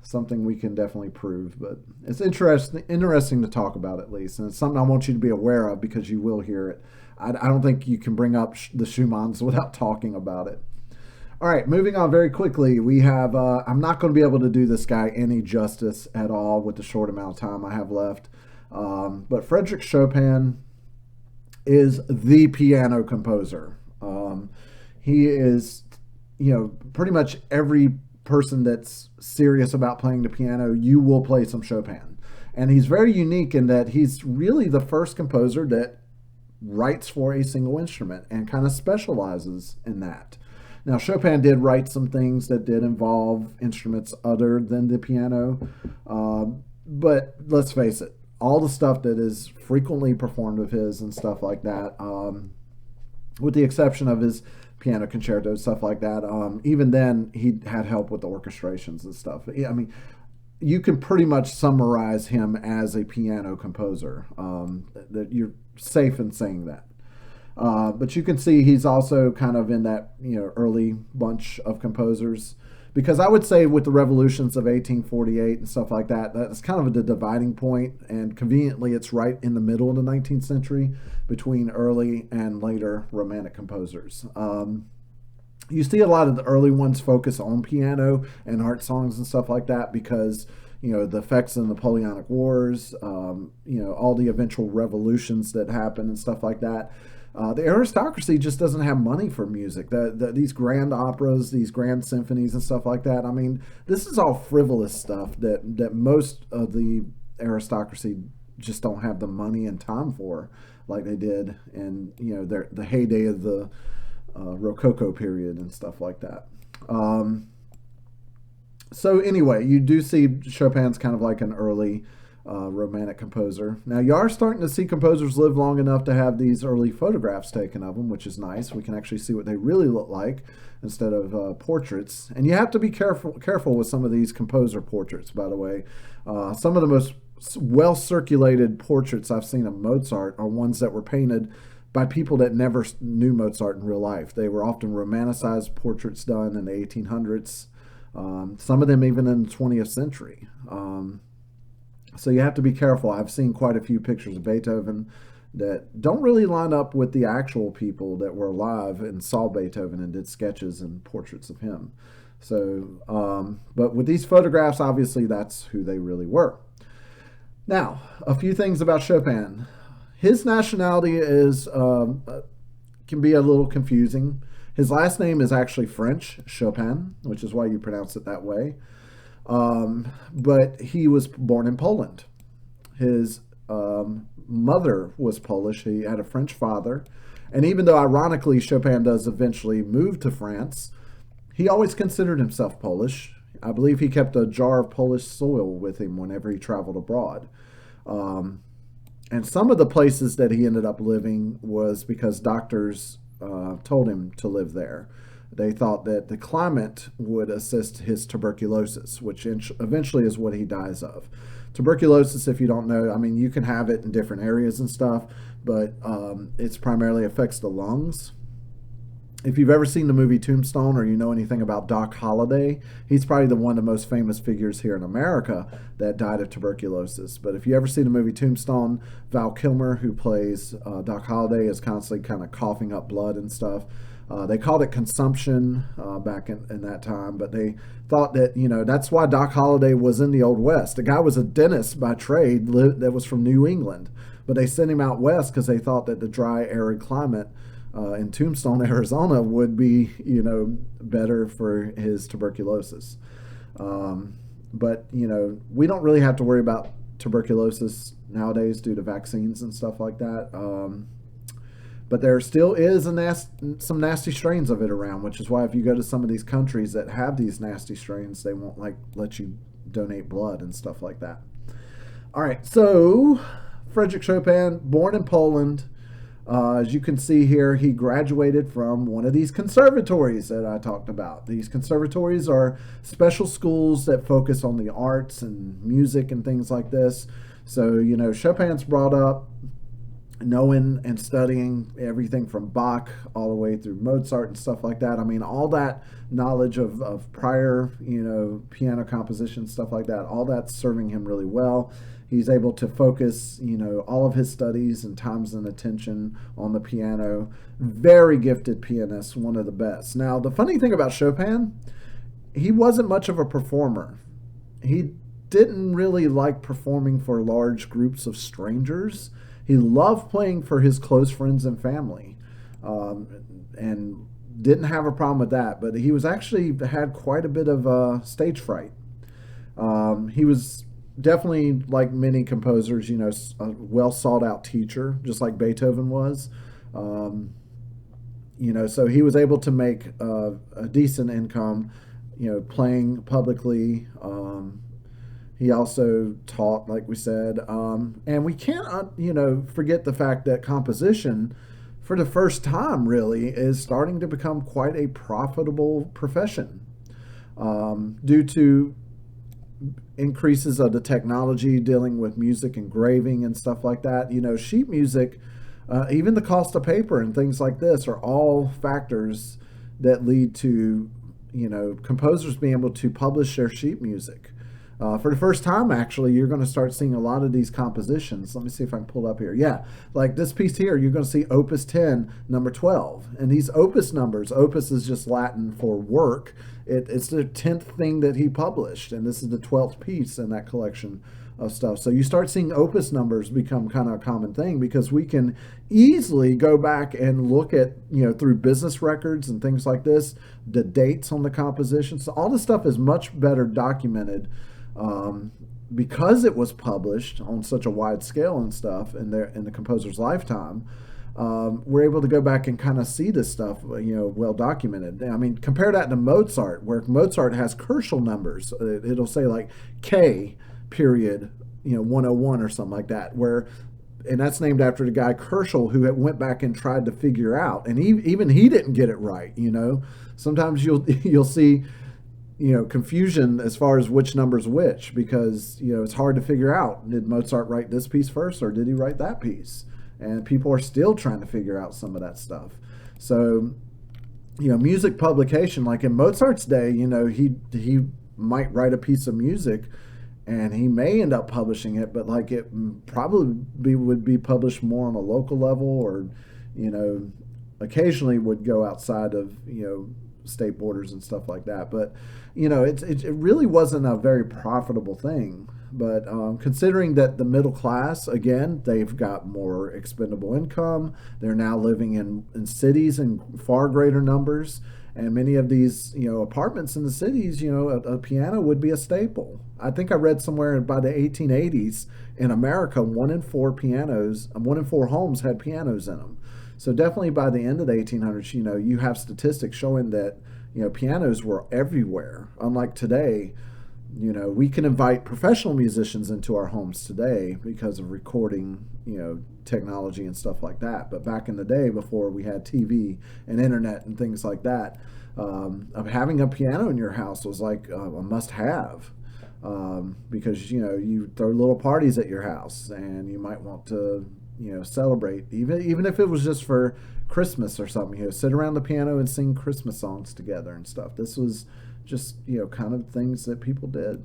something we can definitely prove. But it's interesting to talk about at least. And it's something I want you to be aware of because you will hear it. I don't think you can bring up the Schumanns without talking about it. All right, moving on very quickly, we have, I'm not going to be able to do this guy any justice at all with the short amount of time I have left. But Frédéric Chopin is the piano composer. He is, pretty much every person that's serious about playing the piano, you will play some Chopin. And he's very unique in that he's really the first composer that writes for a single instrument and kind of specializes in that. Now, Chopin did write some things that did involve instruments other than the piano, but let's face it, all the stuff that is frequently performed of his and stuff like that, with the exception of his piano concertos, stuff like that, even then, he had help with the orchestrations and stuff. I mean, you can pretty much summarize him as a piano composer. That you're safe in saying that. But you can see he's also kind of in that early bunch of composers, because I would say with the revolutions of 1848 and stuff like that, that's kind of the dividing point, and conveniently it's right in the middle of the 19th century between early and later Romantic composers. You see a lot of the early ones focus on piano and art songs and stuff like that because the effects of the Napoleonic Wars, all the eventual revolutions that happen and stuff like that. The aristocracy just doesn't have money for music. These grand operas, these grand symphonies and stuff like that. I mean, this is all frivolous stuff that most of the aristocracy just don't have the money and time for, like they did in the heyday of the Rococo period and stuff like that. So anyway, you do see Chopin's kind of like an early Romantic composer. Now you are starting to see composers live long enough to have these early photographs taken of them, which is nice. We can actually see what they really look like instead of portraits. And you have to be careful with some of these composer portraits, by the way. Some of the most well circulated portraits I've seen of Mozart are ones that were painted by people that never knew Mozart in real life. They were often romanticized portraits done in the 1800s. Some of them even in the 20th century. So you have to be careful. I've seen quite a few pictures of Beethoven that don't really line up with the actual people that were alive and saw Beethoven and did sketches and portraits of him. So, but with these photographs, obviously that's who they really were. Now, a few things about Chopin. His nationality is can be a little confusing. His last name is actually French, Chopin, which is why you pronounce it that way. But he was born in Poland. His mother was Polish. He had a French father. And even though, ironically, Chopin does eventually move to France, he always considered himself Polish. I believe he kept a jar of Polish soil with him whenever he traveled abroad. And some of the places that he ended up living was because doctors told him to live there. They thought that the climate would assist his tuberculosis, which eventually is what he dies of. Tuberculosis, if you don't know, I mean, you can have it in different areas and stuff, but it's primarily affects the lungs. If you've ever seen the movie Tombstone or you know anything about Doc Holliday, he's probably the one of the most famous figures here in America that died of tuberculosis. But if you ever see the movie Tombstone, Val Kilmer, who plays Doc Holliday, is constantly kind of coughing up blood and stuff. They called it consumption back in that time, but they thought that, that's why Doc Holliday was in the Old West. The guy was a dentist by trade that was from New England, but they sent him out west because they thought that the dry, arid climate in Tombstone, Arizona would be, better for his tuberculosis. But, we don't really have to worry about tuberculosis nowadays due to vaccines and stuff like that. But there still is some nasty strains of it around, which is why if you go to some of these countries that have these nasty strains, they won't let you donate blood and stuff like that. All right, so Frédéric Chopin, born in Poland. As you can see here, he graduated from one of these conservatories that I talked about. These conservatories are special schools that focus on the arts and music and things like this. So, Chopin's brought up knowing and studying everything from Bach all the way through Mozart and stuff like that. I mean, all that knowledge of prior, piano composition, stuff like that, all that's serving him really well. He's able to focus, all of his studies and times and attention on the piano. Very gifted pianist, one of the best. Now, the funny thing about Chopin, he wasn't much of a performer. He didn't really like performing for large groups of strangers. He loved playing for his close friends and family, and didn't have a problem with that. But he was actually had quite a bit of stage fright. He was definitely, like many composers, a well sought out teacher, just like Beethoven was. So he was able to make a decent income, playing publicly. He also taught, like we said, and we can't, forget the fact that composition, for the first time, really, is starting to become quite a profitable profession due to increases of the technology dealing with music engraving and stuff like that. Sheet music, even the cost of paper and things like this are all factors that lead to, composers being able to publish their sheet music. For the first time, actually, you're going to start seeing a lot of these compositions. Let me see if I can pull it up here. Yeah, like this piece here, you're going to see Opus 10, number 12. And these opus numbers, opus is just Latin for work. It's the 10th thing that he published, and this is the 12th piece in that collection of stuff. So you start seeing opus numbers become kind of a common thing because we can easily go back and look at, through business records and things like this, the dates on the composition. So all this stuff is much better documented because it was published on such a wide scale and stuff in the composer's lifetime. We're able to go back and kind of see this stuff, well documented. I mean, compare that to Mozart, where Mozart has Herschel numbers. It'll say like K period, 101 or something like that, and that's named after the guy Herschel who went back and tried to figure out, and even he didn't get it right. Sometimes you'll see, confusion as far as which number's which, because, it's hard to figure out, did Mozart write this piece first or did he write that piece? And people are still trying to figure out some of that stuff. So, music publication, like in Mozart's day, he might write a piece of music and he may end up publishing it, but like it probably would be published more on a local level, or, occasionally would go outside of, state borders and stuff like that. But it really wasn't a very profitable thing. But considering that the middle class, again, they've got more expendable income, they're now living in cities in far greater numbers. And many of these, apartments in the cities, a piano would be a staple. I think I read somewhere by the 1880s in America, 1 in 4 homes had pianos in them. So definitely by the end of the 1800s, you have statistics showing that, pianos were everywhere. Unlike today, we can invite professional musicians into our homes today because of recording, technology and stuff like that. But back in the day, before we had TV and internet and things like that, of having a piano in your house was like a must-have, because you throw little parties at your house, and you might want to celebrate, even if it was just for Christmas or something. Sit around the piano and sing Christmas songs together and stuff. This was just kind of things that people did.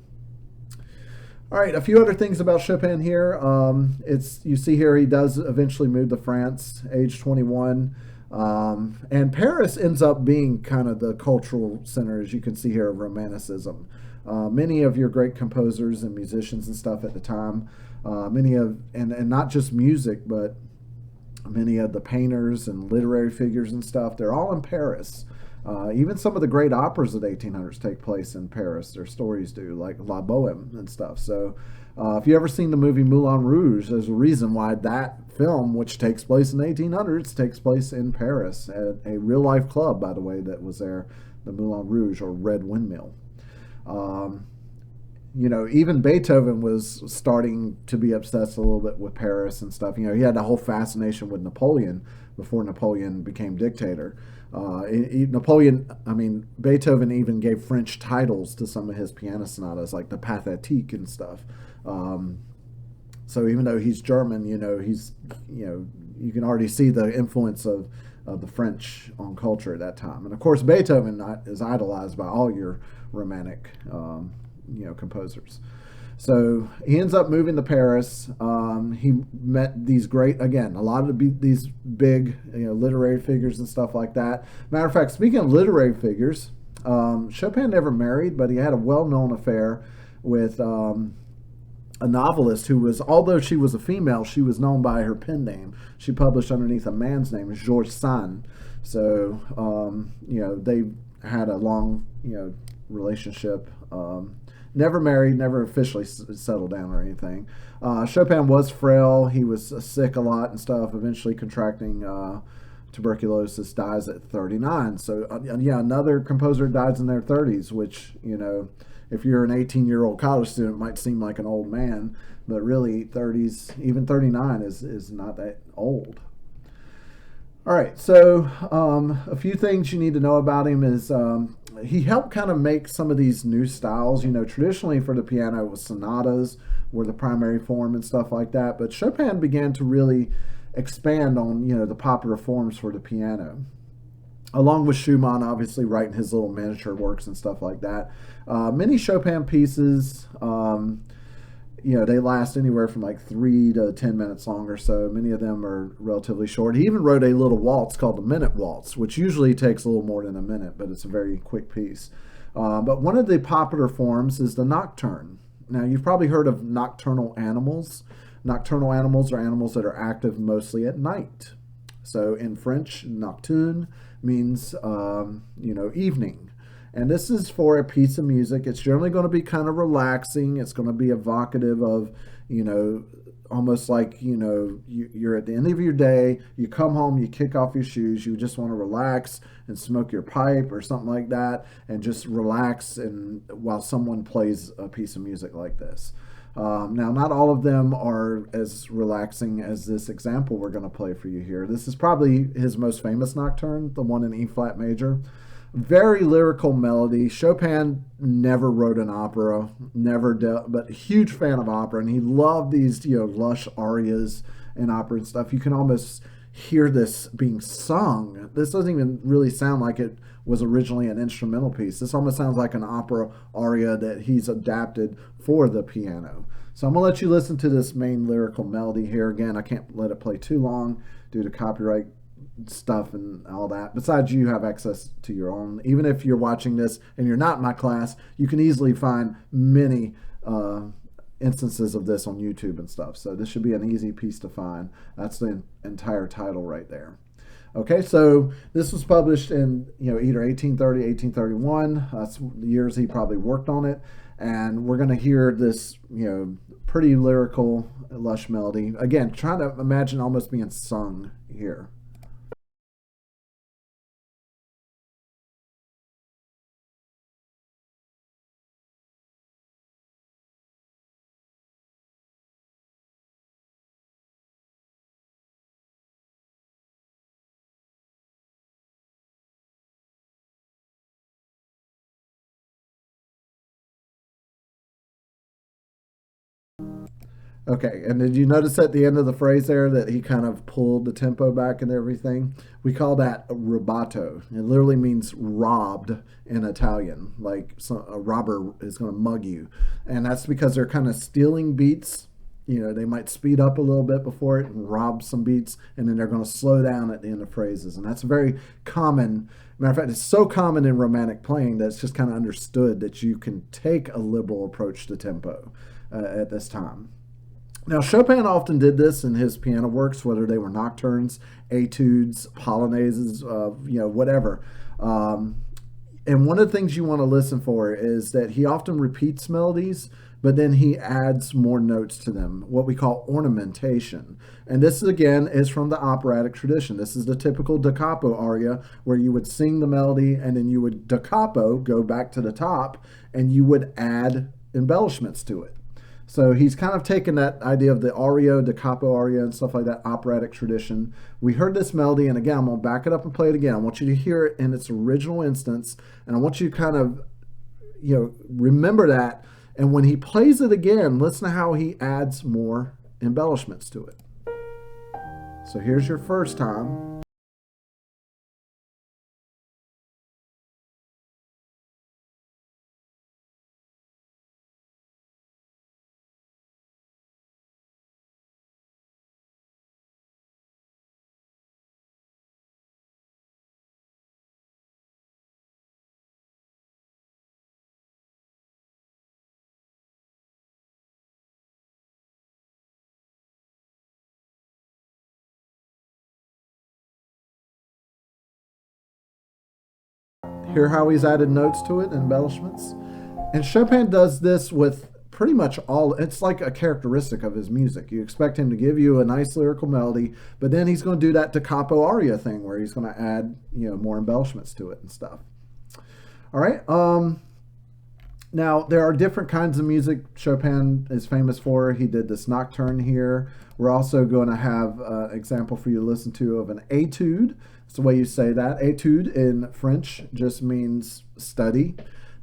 All right, a few other things about Chopin here. You see here he does eventually move to France, age 21. And Paris ends up being kind of the cultural center, as you can see here, of Romanticism. Many of your great composers and musicians and stuff at the time, and not just music, but many of the painters and literary figures and stuff, they're all in Paris. Even some of the great operas of the 1800s take place in Paris. Their stories do, like La Boheme and stuff. So if you ever seen the movie Moulin Rouge, there's a reason why that film, which takes place in the 1800s, takes place in Paris at a real-life club, by the way, that was there, the Moulin Rouge, or Red Windmill. Even Beethoven was starting to be obsessed a little bit with Paris and stuff. He had a whole fascination with Napoleon before Napoleon became dictator. Beethoven even gave French titles to some of his piano sonatas, like the Pathétique and stuff. So even though he's German, he's, you can already see the influence of the French on culture at that time. And of course, Beethoven is idolized by all your romantic, composers. So he ends up moving to Paris. He met these great, again, a lot of these big, literary figures and stuff like that. Matter of fact, speaking of literary figures, Chopin never married, but he had a well-known affair with a novelist who was, although she was a female, she was known by her pen name. She published underneath a man's name, Georges Sand. So, they had a long, relationship. Never married, never officially settled down or anything. Chopin was frail. He was sick a lot and stuff, eventually contracting tuberculosis, dies at 39. So, another composer dies in their 30s, which, if you're an 18-year-old college student, might seem like an old man, but really 30s, even 39 is not that old. All right, so a few things you need to know about him is he helped kind of make some of these new styles. Traditionally for the piano, it was sonatas were the primary form and stuff like that, but Chopin began to really expand on, the popular forms for the piano, along with Schumann, obviously, writing his little miniature works and stuff like that. Many Chopin pieces, they last anywhere from like 3 to 10 minutes long or so. Many of them are relatively short. He even wrote a little waltz called the Minute Waltz, which usually takes a little more than a minute, but it's a very quick piece. But one of the popular forms is the Nocturne. Now, you've probably heard of nocturnal animals. Nocturnal animals are animals that are active mostly at night. So in French, nocturne means, evening. And this is for a piece of music. It's generally going to be kind of relaxing. It's going to be evocative of, almost like, you're at the end of your day, you come home, you kick off your shoes, you just want to relax and smoke your pipe or something like that, and just relax and while someone plays a piece of music like this. Now, not all of them are as relaxing as this example we're going to play for you here. This is probably his most famous nocturne, the one in E flat major. Very lyrical melody. Chopin never wrote an opera, but a huge fan of opera, and he loved these, lush arias in opera and stuff. You can almost hear this being sung. This doesn't even really sound like it was originally an instrumental piece. This almost sounds like an opera aria that he's adapted for the piano. So I'm going to let you listen to this main lyrical melody here. Again, I can't let it play too long due to copyright stuff and all that. Besides, you have access to your own. Even if you're watching this and you're not in my class, you can easily find many instances of this on YouTube and stuff. So this should be an easy piece to find. That's the entire title right there. Okay, so this was published in either 1830, 1831. That's the years he probably worked on it, and we're going to hear this pretty lyrical, lush melody. Again, trying to imagine almost being sung here. Okay, and did you notice at the end of the phrase there that he kind of pulled the tempo back and everything? We call that rubato. It literally means robbed in Italian, like a robber is going to mug you. And that's because they're kind of stealing beats. They might speed up a little bit before it and rob some beats, and then they're going to slow down at the end of phrases. And that's very common. Matter of fact, it's so common in romantic playing that it's just kind of understood that you can take a liberal approach to tempo at this time. Now, Chopin often did this in his piano works, whether they were nocturnes, etudes, polonaises, whatever. And one of the things you want to listen for is that he often repeats melodies, but then he adds more notes to them, what we call ornamentation. And this, again, is from the operatic tradition. This is the typical da capo aria, where you would sing the melody, and then you would da capo, go back to the top, and you would add embellishments to it. So he's kind of taken that idea of the aria, da capo aria, and stuff like that, operatic tradition. We heard this melody, and again, I'm going to back it up and play it again. I want you to hear it in its original instance, and I want you to kind of, remember that. And when he plays it again, listen to how he adds more embellishments to it. So here's your first time. Hear how he's added notes to it, embellishments? And Chopin does this with pretty much all, it's like a characteristic of his music. You expect him to give you a nice lyrical melody, but then he's going to do that da capo aria thing where he's going to add, more embellishments to it and stuff. All right. Now, there are different kinds of music Chopin is famous for. He did this Nocturne here. We're also going to have an example for you to listen to of an etude. That's the way you say that. Etude in French just means study.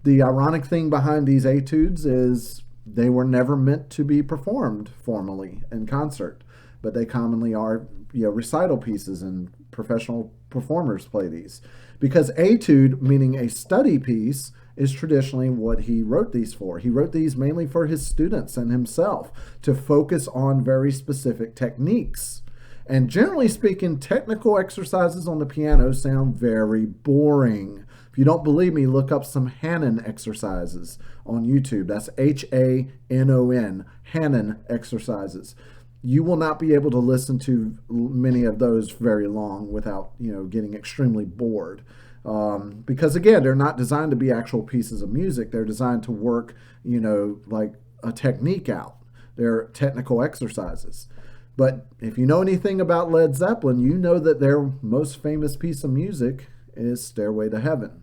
The ironic thing behind these etudes is they were never meant to be performed formally in concert, but they commonly are recital pieces, and professional performers play these. Because etude, meaning a study piece, is traditionally what he wrote these for. He wrote these mainly for his students and himself to focus on very specific techniques. And generally speaking, technical exercises on the piano sound very boring. If you don't believe me, look up some Hanon exercises on YouTube. That's Hanon, Hanon exercises. You will not be able to listen to many of those very long without, getting extremely bored. Because again, they're not designed to be actual pieces of music. They're designed to work, like a technique out. They're technical exercises. But if you know anything about Led Zeppelin, you know that their most famous piece of music is Stairway to Heaven.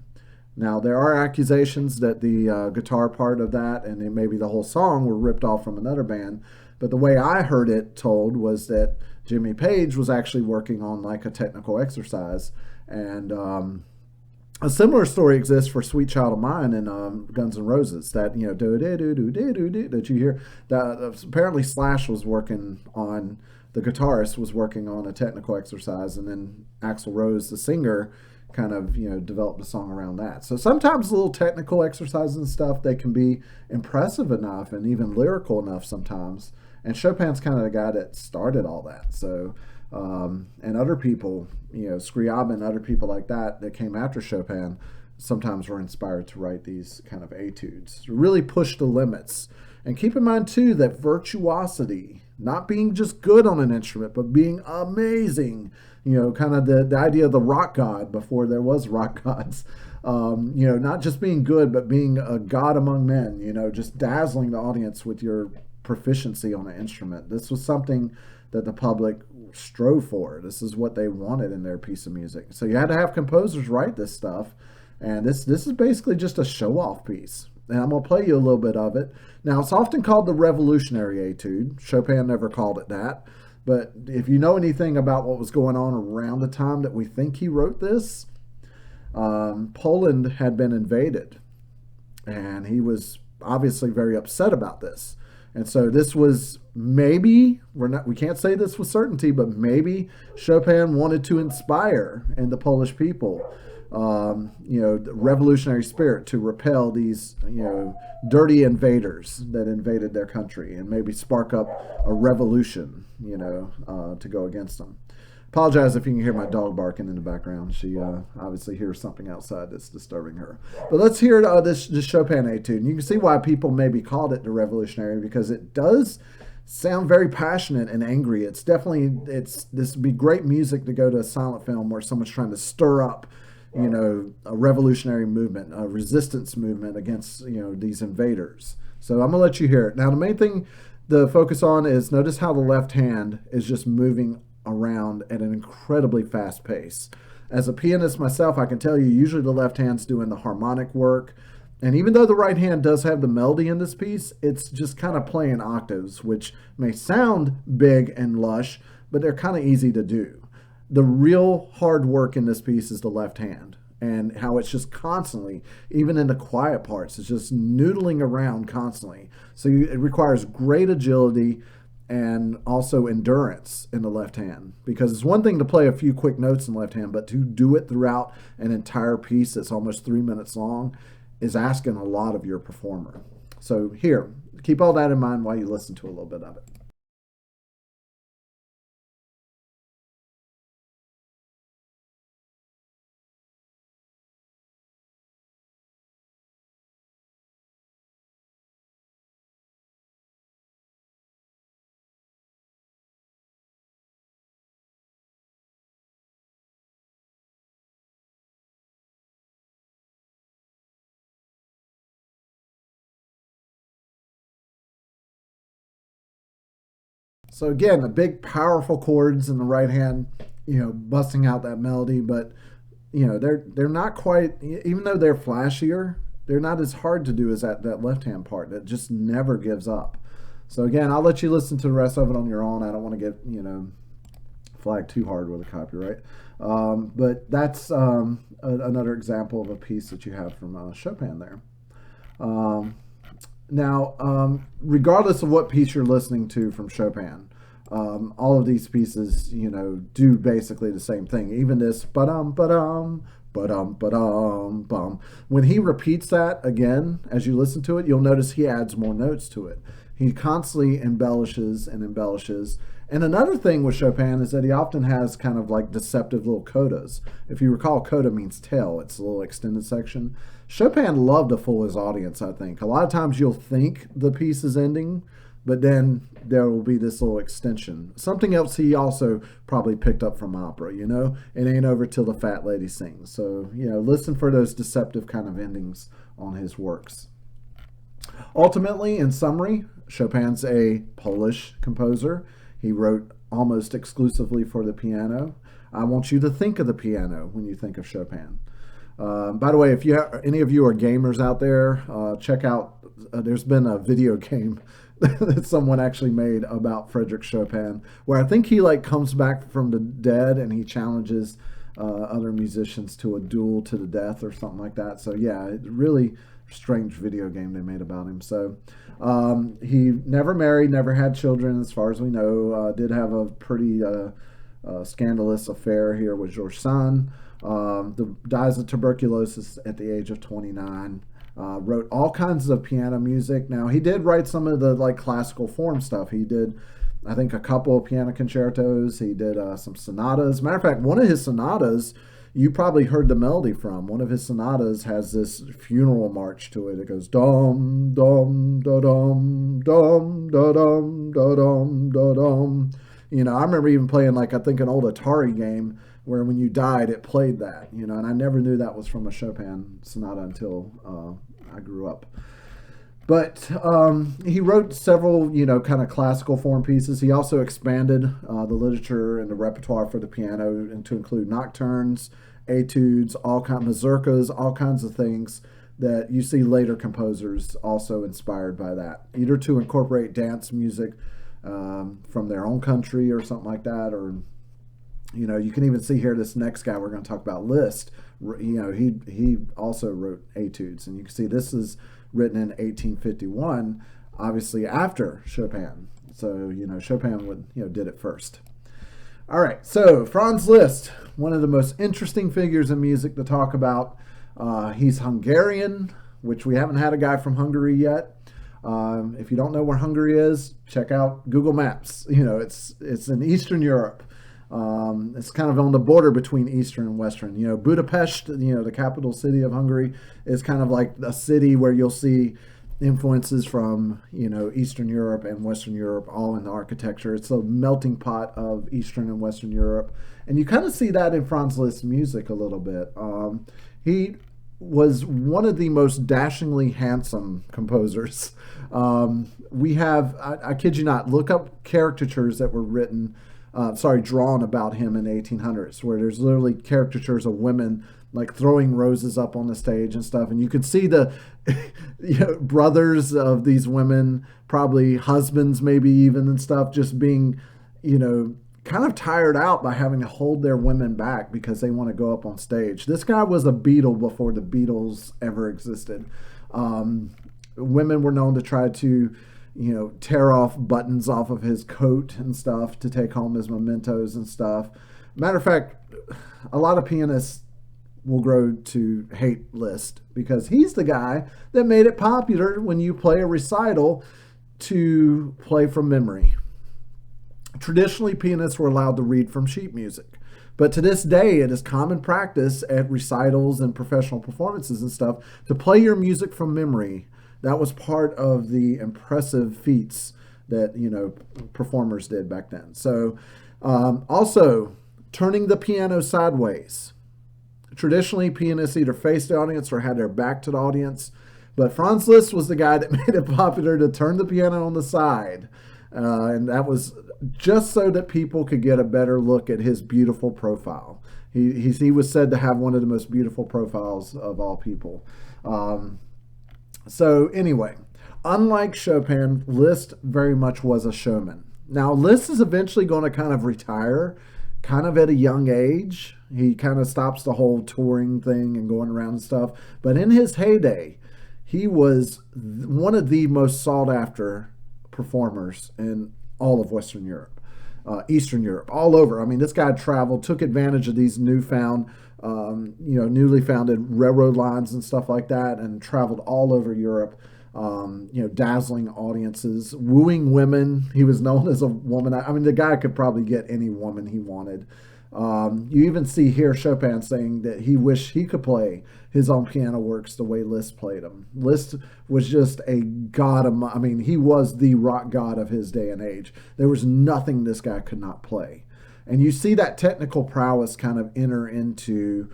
Now, there are accusations that the guitar part of that and then maybe the whole song were ripped off from another band. But the way I heard it told was that Jimmy Page was actually working on like a technical exercise. And a similar story exists for Sweet Child of Mine in Guns N' Roses. That, that you hear. That apparently Slash was working on, the guitarist was working on a technical exercise, and then Axl Rose, the singer, kind of developed a song around that. So sometimes little technical exercises and stuff, they can be impressive enough and even lyrical enough sometimes. And Chopin's kind of the guy that started all that. So And other people, Scriabin and other people like that came after Chopin sometimes were inspired to write these kind of etudes, to really push the limits. And keep in mind, too, that virtuosity, not being just good on an instrument, but being amazing, kind of the idea of the rock god before there was rock gods. Not just being good, but being a god among men, just dazzling the audience with your proficiency on an instrument. This was something that the public strove for. This is what they wanted in their piece of music. So you had to have composers write this stuff. And this is basically just a show-off piece. And I'm going to play you a little bit of it. Now, it's often called the revolutionary etude. Chopin never called it that. But if you know anything about what was going on around the time that we think he wrote this, Poland had been invaded. And he was obviously very upset about this. And so this was maybe, we can't say this with certainty, but maybe Chopin wanted to inspire in the Polish people the revolutionary spirit to repel these, dirty invaders that invaded their country and maybe spark up a revolution, to go against them. Apologize if you can hear my dog barking in the background. She obviously hears something outside that's disturbing her. But let's hear this Chopin etude. And you can see why people maybe called it the revolutionary, because it does sound very passionate and angry. This would be great music to go to a silent film where someone's trying to stir up a revolutionary movement, a resistance movement against, these invaders. So I'm going to let you hear it. Now, the main thing to focus on is notice how the left hand is just moving around at an incredibly fast pace. As a pianist myself, I can tell you, usually the left hand's doing the harmonic work. And even though the right hand does have the melody in this piece, it's just kind of playing octaves, which may sound big and lush, but they're kind of easy to do. The real hard work in this piece is the left hand, and how it's just constantly, even in the quiet parts, it's just noodling around constantly. So it requires great agility and also endurance in the left hand, because it's one thing to play a few quick notes in the left hand, but to do it throughout an entire piece that's almost 3 minutes long is asking a lot of your performer. So here, keep all that in mind while you listen to a little bit of it. So again, the big powerful chords in the right hand, busting out that melody, but they're not quite, even though they're flashier, they're not as hard to do as that left hand part that just never gives up. So again, I'll let you listen to the rest of it on your own. I don't want to get flagged too hard with a copyright, but that's another example of a piece that you have from Chopin there. Now, regardless of what piece you're listening to from Chopin, all of these pieces, do basically the same thing. Even this ba-dum, ba-dum, ba-dum, ba-dum, bum. When he repeats that again, as you listen to it, you'll notice he adds more notes to it. He constantly embellishes and embellishes. And another thing with Chopin is that he often has kind of like deceptive little codas. If you recall, coda means tail. It's a little extended section. Chopin loved to fool his audience, I think. A lot of times you'll think the piece is ending, but then there will be this little extension. Something else he also probably picked up from opera, It ain't over till the fat lady sings. So, listen for those deceptive kind of endings on his works. Ultimately, in summary, Chopin's a Polish composer. He wrote almost exclusively for the piano. I want you to think of the piano when you think of Chopin. By the way, if any of you are gamers out there, check out, there's been a video game that someone actually made about Frederick Chopin, where I think he comes back from the dead and he challenges other musicians to a duel to the death or something like that. So yeah, it's really strange video game they made about him. So he never married, never had children as far as we know. Did have a pretty scandalous affair here with George Sand. Dies of tuberculosis at the age of 29. Wrote all kinds of piano music. Now, he did write some of the classical form stuff. He did I think a couple of piano concertos. He did some sonatas. Matter of fact, one of his sonatas you probably heard the melody from. One of his sonatas has this funeral march to it. It goes dum dum da dum dum da dum da dum da dum. I remember even playing like I think an old Atari game where when you died it played that. And I never knew that was from a Chopin sonata until I grew up. But he wrote several, kind of classical form pieces. He also expanded the literature and the repertoire for the piano and to include nocturnes, etudes, all kinds mazurkas, all kinds of things that you see later composers also inspired by that, either to incorporate dance music from their own country or something like that, or you can even see here this next guy we're going to talk about, Liszt. He also wrote etudes, and you can see this is written in 1851, obviously after Chopin. So, Chopin did it first. All right, so Franz Liszt, one of the most interesting figures in music to talk about. He's Hungarian, which we haven't had a guy from Hungary yet. If you don't know where Hungary is, check out Google Maps. It's in Eastern Europe. It's kind of on the border between Eastern and Western. Budapest, the capital city of Hungary, is kind of like a city where you'll see influences from, Eastern Europe and Western Europe all in the architecture. It's a melting pot of Eastern and Western Europe. And you kind of see that in Franz Liszt's music a little bit. He was one of the most dashingly handsome composers. We have, I kid you not, look up caricatures that were drawn about him in the 1800s, where there's literally caricatures of women like throwing roses up on the stage and stuff. And you could see the brothers of these women, probably husbands maybe even and stuff, just being, kind of tired out by having to hold their women back because they want to go up on stage. This guy was a Beatle before the Beatles ever existed. Women were known to try to tear off buttons off of his coat and stuff to take home as mementos and stuff. Matter of fact, a lot of pianists will grow to hate Liszt because he's the guy that made it popular when you play a recital to play from memory. Traditionally, pianists were allowed to read from sheet music. But to this day, it is common practice at recitals and professional performances and stuff to play your music from memory. That was part of the impressive feats that, performers did back then. So also, turning the piano sideways. Traditionally, pianists either faced the audience or had their back to the audience. But Franz Liszt was the guy that made it popular to turn the piano on the side. And that was just so that people could get a better look at his beautiful profile. He was said to have one of the most beautiful profiles of all people. So anyway, unlike Chopin, Liszt very much was a showman. Now, Liszt is eventually going to kind of retire, kind of at a young age. He kind of stops the whole touring thing and going around and stuff. But in his heyday, he was one of the most sought after performers in all of Western Europe, Eastern Europe, all over. I mean, this guy traveled, took advantage of these newly founded railroad lines and stuff like that, and traveled all over Europe, dazzling audiences, wooing women. He was known as a woman. I mean, the guy could probably get any woman he wanted. You even see here Chopin saying that he wished he could play his own piano works the way Liszt played them. Liszt was just a god. He was the rock god of his day and age. There was nothing this guy could not play. And you see that technical prowess kind of enter into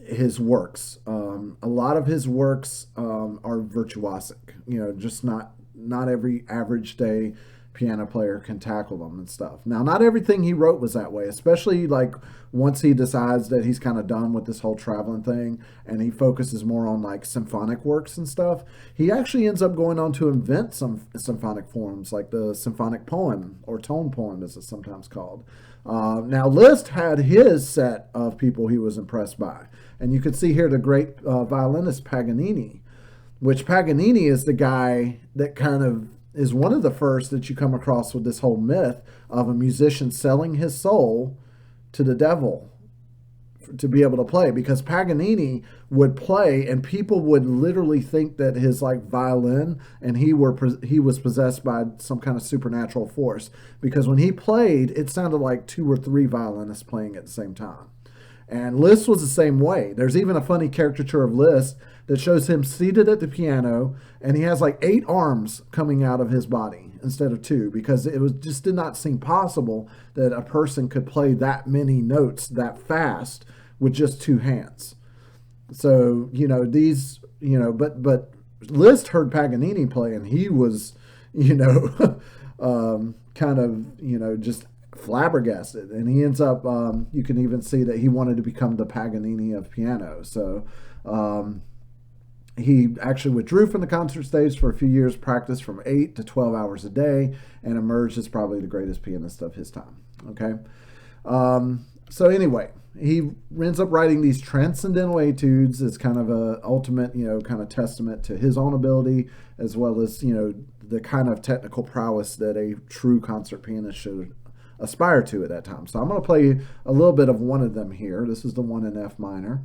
his works. A lot of his works are virtuosic. Just not every average day piano player can tackle them and stuff. Now, not everything he wrote was that way, especially like once he decides that he's kind of done with this whole traveling thing and he focuses more on like symphonic works and stuff. He actually ends up going on to invent some symphonic forms like the symphonic poem or tone poem as it's sometimes called. Now, Liszt had his set of people he was impressed by. And you can see here the great violinist Paganini, which Paganini is the guy that kind of is one of the first that you come across with this whole myth of a musician selling his soul to the devil to be able to play, because Paganini would play and people would literally think that his like violin and he was possessed by some kind of supernatural force, because when he played it sounded like two or three violinists playing at the same time. And Liszt was the same way. There's even a funny caricature of Liszt that shows him seated at the piano and he has like 8 arms coming out of his body instead of 2, because it was just did not seem possible that a person could play that many notes that fast with just 2 hands. So, but Liszt heard Paganini play and he was, kind of, just flabbergasted. And he ends up, you can even see that he wanted to become the Paganini of piano. So, he actually withdrew from the concert stage for a few years, practiced from 8 to 12 hours a day, and emerged as probably the greatest pianist of his time. Okay? So anyway, he ends up writing these transcendental etudes as kind of a ultimate, kind of testament to his own ability, as well as, the kind of technical prowess that a true concert pianist should aspire to at that time. So I'm going to play a little bit of one of them here. This is the one in F minor.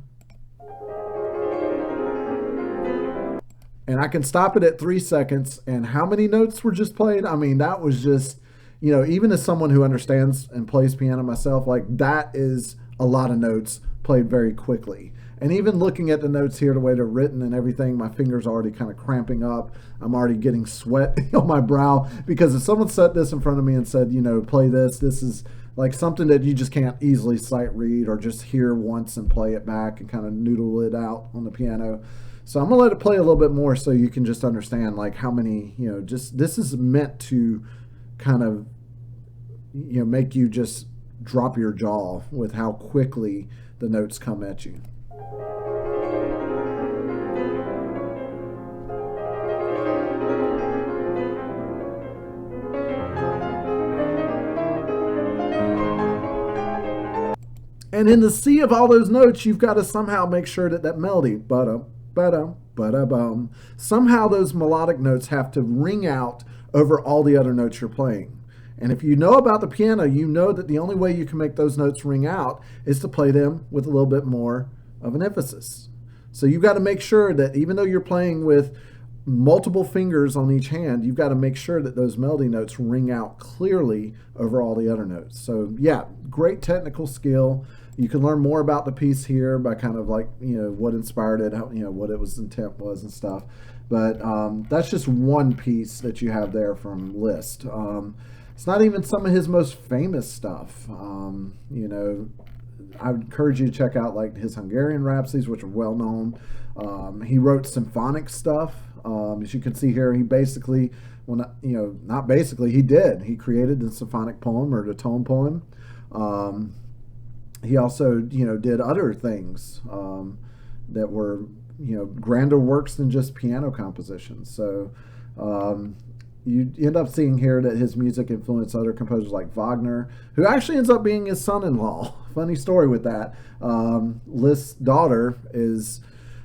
And I can stop it at 3 seconds. And how many notes were just played? I mean, that was just, even as someone who understands and plays piano myself, like that is a lot of notes played very quickly. And even looking at the notes here, the way they're written and everything, my fingers are already kind of cramping up. I'm already getting sweat on my brow, because if someone set this in front of me and said, play this is like something that you just can't easily sight read or just hear once and play it back and kind of noodle it out on the piano. So I'm going to let it play a little bit more so you can just understand like how many, just this is meant to kind of, make you just drop your jaw with how quickly the notes come at you. And in the sea of all those notes, you've got to somehow make sure that melody, ba-dum, somehow those melodic notes have to ring out over all the other notes you're playing. And if you know about the piano, you know that the only way you can make those notes ring out is to play them with a little bit more of an emphasis. So you've got to make sure that even though you're playing with multiple fingers on each hand, you've got to make sure that those melody notes ring out clearly over all the other notes. So yeah, great technical skill. You can learn more about the piece here by kind of like, what inspired it, how, what it was intent was and stuff. But that's just one piece that you have there from Liszt. It's not even some of his most famous stuff. I would encourage you to check out like his Hungarian Rhapsodies, which are well known. He wrote symphonic stuff. As you can see here, he basically, not basically, he did. He created the symphonic poem or the tone poem. He also, did other things that were, grander works than just piano compositions. So you end up seeing here that his music influenced other composers like Wagner, who actually ends up being his son-in-law. Funny story with that. Liszt's daughter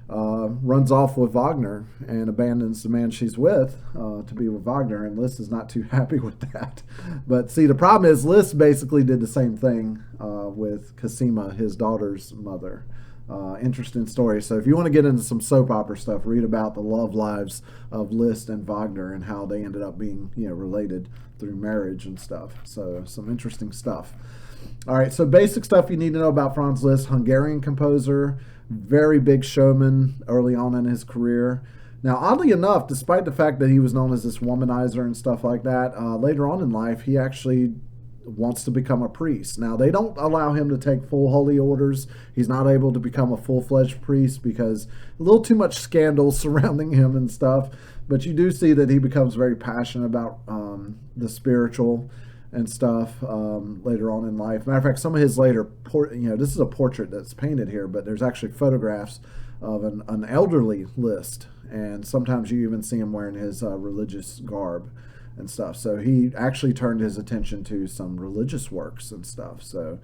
runs off with Wagner and abandons the man she's with to be with Wagner, and Liszt is not too happy with that. But see, the problem is Liszt basically did the same thing with Cosima, his daughter's mother. Interesting story. So if you want to get into some soap opera stuff, read about the love lives of Liszt and Wagner and how they ended up being, related through marriage and stuff. So some interesting stuff. All right, so basic stuff you need to know about Franz Liszt, Hungarian composer, very big showman early on in his career. Now, oddly enough, despite the fact that he was known as this womanizer and stuff like that, later on in life, he actually wants to become a priest. Now, they don't allow him to take full holy orders. He's not able to become a full-fledged priest because a little too much scandal surrounding him and stuff. But you do see that he becomes very passionate about the spiritual and stuff later on in life. Matter of fact, some of his later, this is a portrait that's painted here, but there's actually photographs of an elderly Liszt, and sometimes you even see him wearing his religious garb and stuff. So he actually turned his attention to some religious works and stuff. So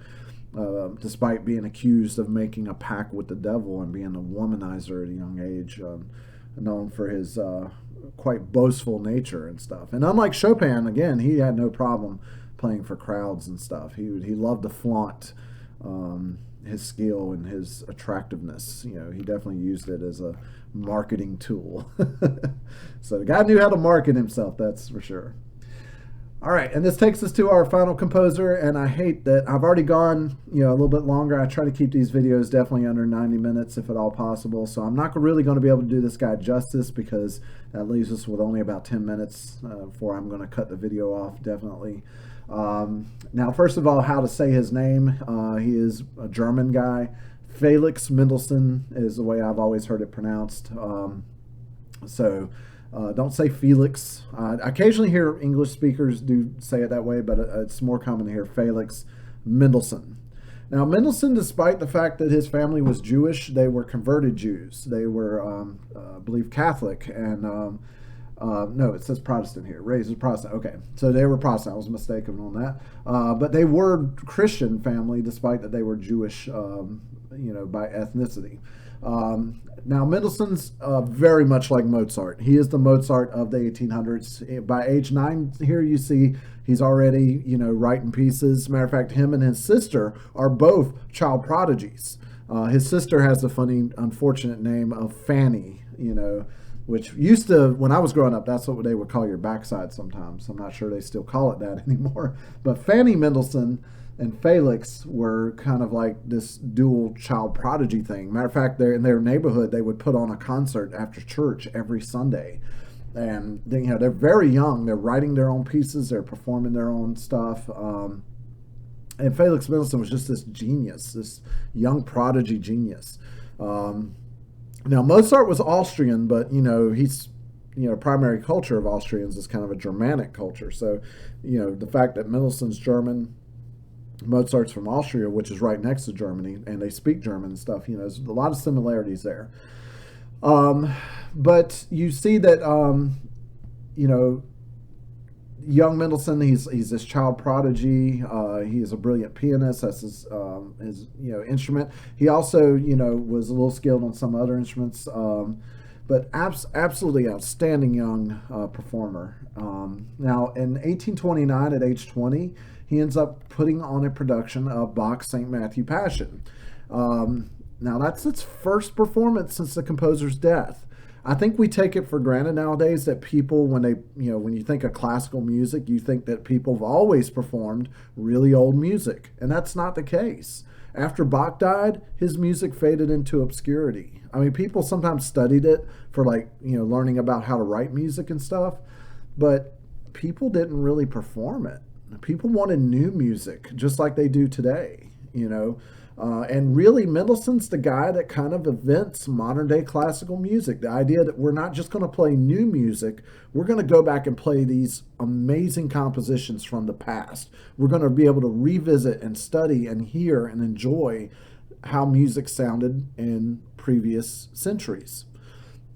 despite being accused of making a pact with the devil and being a womanizer at a young age, known for his quite boastful nature and stuff. And unlike Chopin, again, he had no problem playing for crowds and stuff. He loved to flaunt his skill and his attractiveness. He definitely used it as a marketing tool. So the guy knew how to market himself, that's for sure. All right, and this takes us to our final composer, and I hate that I've already gone, a little bit longer. I try to keep these videos definitely under 90 minutes if at all possible, so I'm not really going to be able to do this guy justice because that leaves us with only about 10 minutes before I'm going to cut the video off, definitely. Now, first of all, how to say his name. He is a German guy. Felix Mendelssohn is the way I've always heard it pronounced. Don't say Felix. I occasionally hear English speakers do say it that way, but it's more common to hear Felix Mendelssohn. Now, Mendelssohn, despite the fact that his family was Jewish, they were converted Jews. They were, I believe, Catholic, and no, it says Protestant here. Raised as Protestant. Okay, so they were Protestant. I was mistaken on that. But they were Christian family, despite that they were Jewish, by ethnicity. Now, Mendelssohn's very much like Mozart. He is the Mozart of the 1800s. By age 9 here, you see he's already, writing pieces. Matter of fact, him and his sister are both child prodigies. His sister has the funny, unfortunate name of Fanny, which used to, when I was growing up, that's what they would call your backside sometimes. I'm not sure they still call it that anymore. But Fanny Mendelssohn and Felix were kind of like this dual child prodigy thing. Matter of fact, in their neighborhood, they would put on a concert after church every Sunday. And they're very young. They're writing their own pieces. They're performing their own stuff. And Felix Mendelssohn was just this genius, this young prodigy genius. Now, Mozart was Austrian, but, he's, primary culture of Austrians is kind of a Germanic culture. So, the fact that Mendelssohn's German, Mozart's from Austria, which is right next to Germany, and they speak German and stuff. There's a lot of similarities there. But you see that, young Mendelssohn, he's this child prodigy. He is a brilliant pianist. That's his instrument. He also, was a little skilled on some other instruments. But absolutely outstanding young performer. Now, in 1829, at age 20, he ends up putting on a production of Bach's St. Matthew Passion. Now, that's its first performance since the composer's death. I think we take it for granted nowadays that people, when you think of classical music, you think that people have always performed really old music, and that's not the case. After Bach died, his music faded into obscurity. I mean, people sometimes studied it for learning about how to write music and stuff, but people didn't really perform it. People wanted new music, just like they do today, and really Mendelssohn's the guy that kind of invents modern day classical music. The idea that we're not just going to play new music, we're going to go back and play these amazing compositions from the past. We're going to be able to revisit and study and hear and enjoy how music sounded in previous centuries,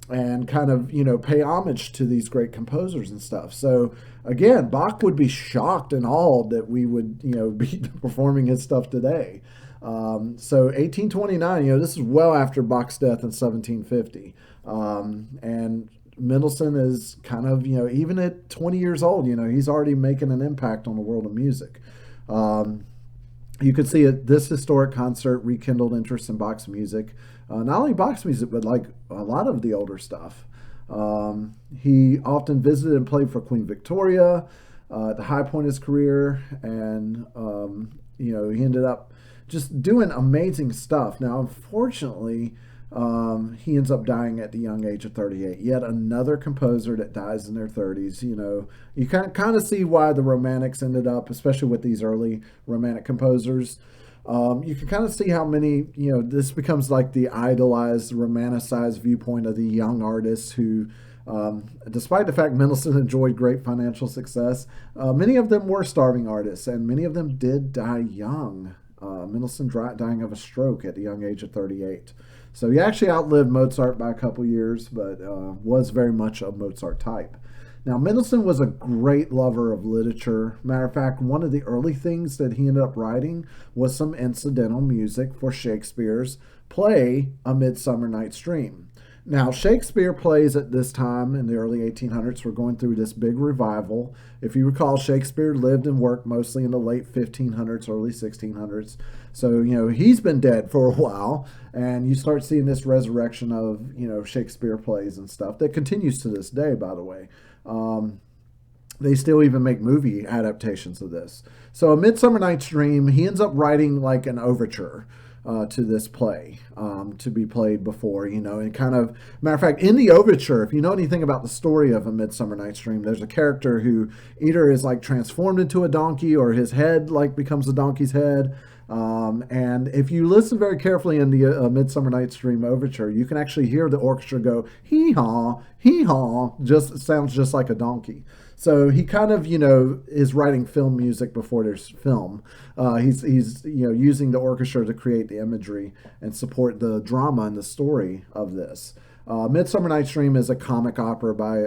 and kind of, pay homage to these great composers and stuff. So again, Bach would be shocked and awed that we would, be performing his stuff today. So 1829, this is well after Bach's death in 1750. And Mendelssohn is kind of, even at 20 years old, he's already making an impact on the world of music. You could see this historic concert rekindled interest in Bach's music. Not only Bach's music, but like a lot of the older stuff. He often visited and played for Queen Victoria at the high point of his career. And, he ended up just doing amazing stuff. Now, unfortunately, he ends up dying at the young age of 38. Yet another composer that dies in their 30s. You kind of see why the Romantics ended up, especially with these early Romantic composers. You can kind of see how many, this becomes like the idolized, romanticized viewpoint of the young artists who, despite the fact Mendelssohn enjoyed great financial success, many of them were starving artists, and many of them did die young. Mendelssohn dying of a stroke at the young age of 38. So he actually outlived Mozart by a couple years, but was very much a Mozart type. Now, Mendelssohn was a great lover of literature. Matter of fact, one of the early things that he ended up writing was some incidental music for Shakespeare's play, A Midsummer Night's Dream. Now, Shakespeare plays at this time in the early 1800s. We're going through this big revival. If you recall, Shakespeare lived and worked mostly in the late 1500s, early 1600s. So, he's been dead for a while. And you start seeing this resurrection of, Shakespeare plays and stuff that continues to this day, by the way. They still even make movie adaptations of this. So, A Midsummer Night's Dream, he ends up writing like an overture to this play to be played before, and kind of, matter of fact, in the overture, if you know anything about the story of A Midsummer Night's Dream, there's a character who either is like transformed into a donkey or his head like becomes a donkey's head. And if you listen very carefully in the Midsummer Night's Dream overture, you can actually hear the orchestra go hee-haw, hee-haw, just sounds just like a donkey. So he kind of, is writing film music before there's film. He's using the orchestra to create the imagery and support the drama and the story of this. Midsummer Night's Dream is a comic opera by,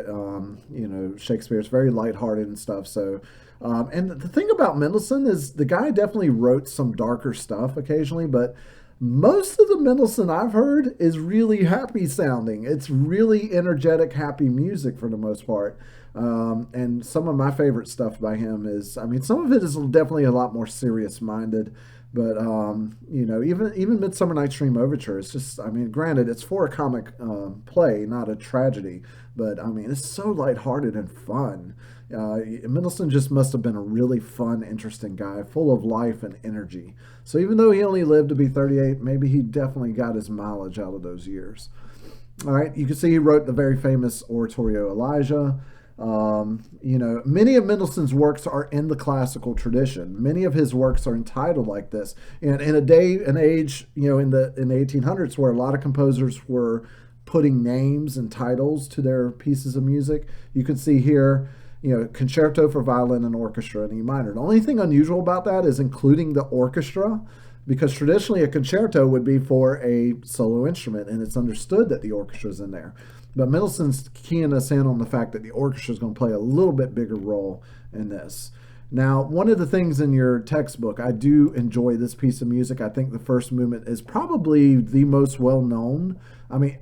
Shakespeare. It's very lighthearted and stuff. So, and the thing about Mendelssohn is the guy definitely wrote some darker stuff occasionally, but most of the Mendelssohn I've heard is really happy sounding. It's really energetic, happy music for the most part. And some of my favorite stuff by him is, some of it is definitely a lot more serious minded. But, even Midsummer Night's Dream Overture, it's just, granted, it's for a comic play, not a tragedy. But, it's so lighthearted and fun. Mendelssohn just must have been a really fun, interesting guy, full of life and energy. So even though he only lived to be 38, maybe he definitely got his mileage out of those years. All right, you can see he wrote the very famous oratorio Elijah. Many of Mendelssohn's works are in the classical tradition. Many of his works are entitled like this. And in a day and age, in the 1800s, where a lot of composers were putting names and titles to their pieces of music, you can see here, concerto for violin and orchestra in E minor. The only thing unusual about that is including the orchestra, because traditionally a concerto would be for a solo instrument, and it's understood that the orchestra is in there. But Mendelssohn's keying us in on the fact that the orchestra is going to play a little bit bigger role in this. Now, one of the things in your textbook, I do enjoy this piece of music. I think the first movement is probably the most well-known.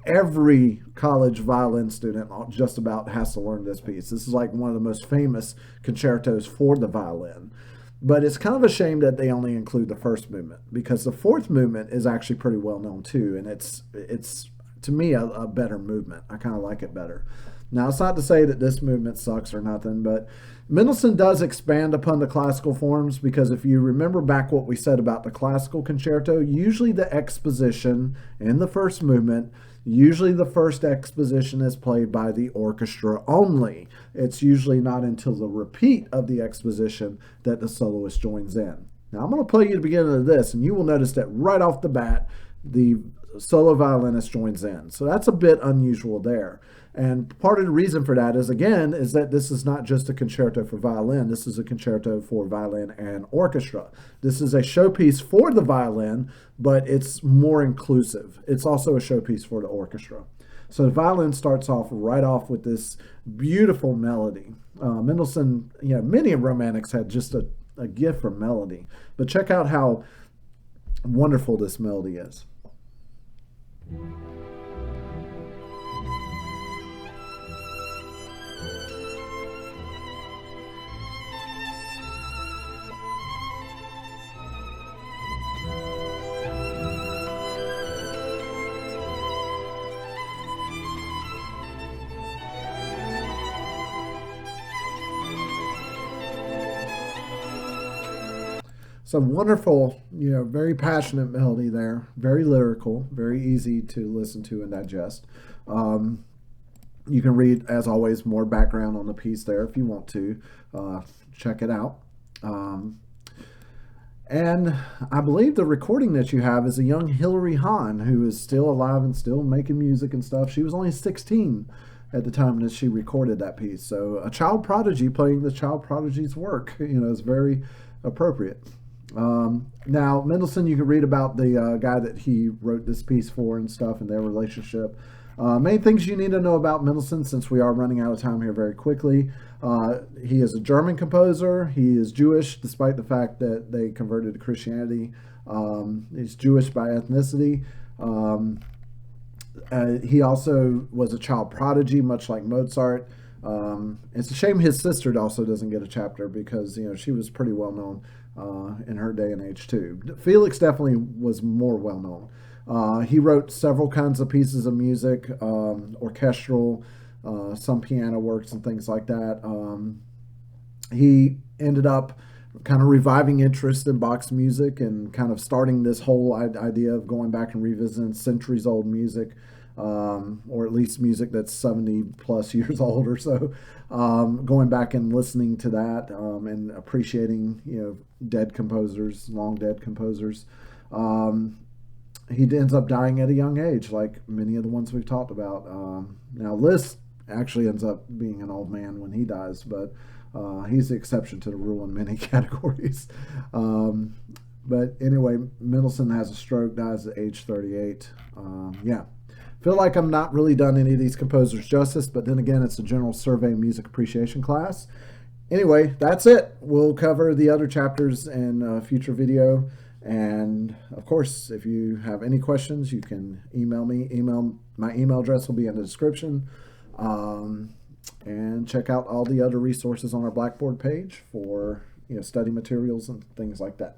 Every college violin student just about has to learn this piece. This is like one of the most famous concertos for the violin. But it's kind of a shame that they only include the first movement, because the fourth movement is actually pretty well known too, and it's to me a better movement. I kind of like it better. Now, it's not to say that this movement sucks or nothing, but Mendelssohn does expand upon the classical forms, because if you remember back what we said about the classical concerto, usually the exposition in the first movement, usually the first exposition is played by the orchestra only. It's usually not until the repeat of the exposition that the soloist joins in. Now, I'm going to play you the beginning of this, and you will notice that right off the bat, the solo violinist joins in. So that's a bit unusual there. And part of the reason for that is that this is not just a concerto for violin. This is a concerto for violin and orchestra. This is a showpiece for the violin, but it's more inclusive. It's also a showpiece for the orchestra. So the violin starts off right off with this beautiful melody. Mendelssohn, many romantics had just a gift for melody. But check out how wonderful this melody is. Some wonderful, very passionate melody there, very lyrical, very easy to listen to and digest. You can read, as always, more background on the piece there if you want to check it out. And I believe the recording that you have is a young Hilary Hahn, who is still alive and still making music and stuff. She was only 16 at the time that she recorded that piece. So a child prodigy playing the child prodigy's work, is very appropriate. Now, Mendelssohn, you can read about the guy that he wrote this piece for and stuff, and their relationship. Main things you need to know about Mendelssohn, since we are running out of time here very quickly. He is a German composer. He is Jewish, despite the fact that they converted to Christianity. He's Jewish by ethnicity. He also was a child prodigy, much like Mozart. It's a shame his sister also doesn't get a chapter because she was pretty well known in her day and age too. Felix definitely was more well known. He wrote several kinds of pieces of music, orchestral, some piano works and things like that. He ended up kind of reviving interest in Bach's music and kind of starting this whole idea of going back and revisiting centuries old music, or at least music that's 70 plus years old or so, going back and listening to that, and appreciating dead composers, long dead composers. He ends up dying at a young age, like many of the ones we've talked about. Now Liszt actually ends up being an old man when he dies, but he's the exception to the rule in many categories. But anyway, Mendelssohn has a stroke, dies at age 38. Yeah. Feel like I'm not really done any of these composers justice, but then again, it's a general survey music appreciation class. Anyway, that's it. We'll cover the other chapters in a future video. And of course, if you have any questions, you can email me. My email address will be in the description. And check out all the other resources on our Blackboard page for study materials and things like that.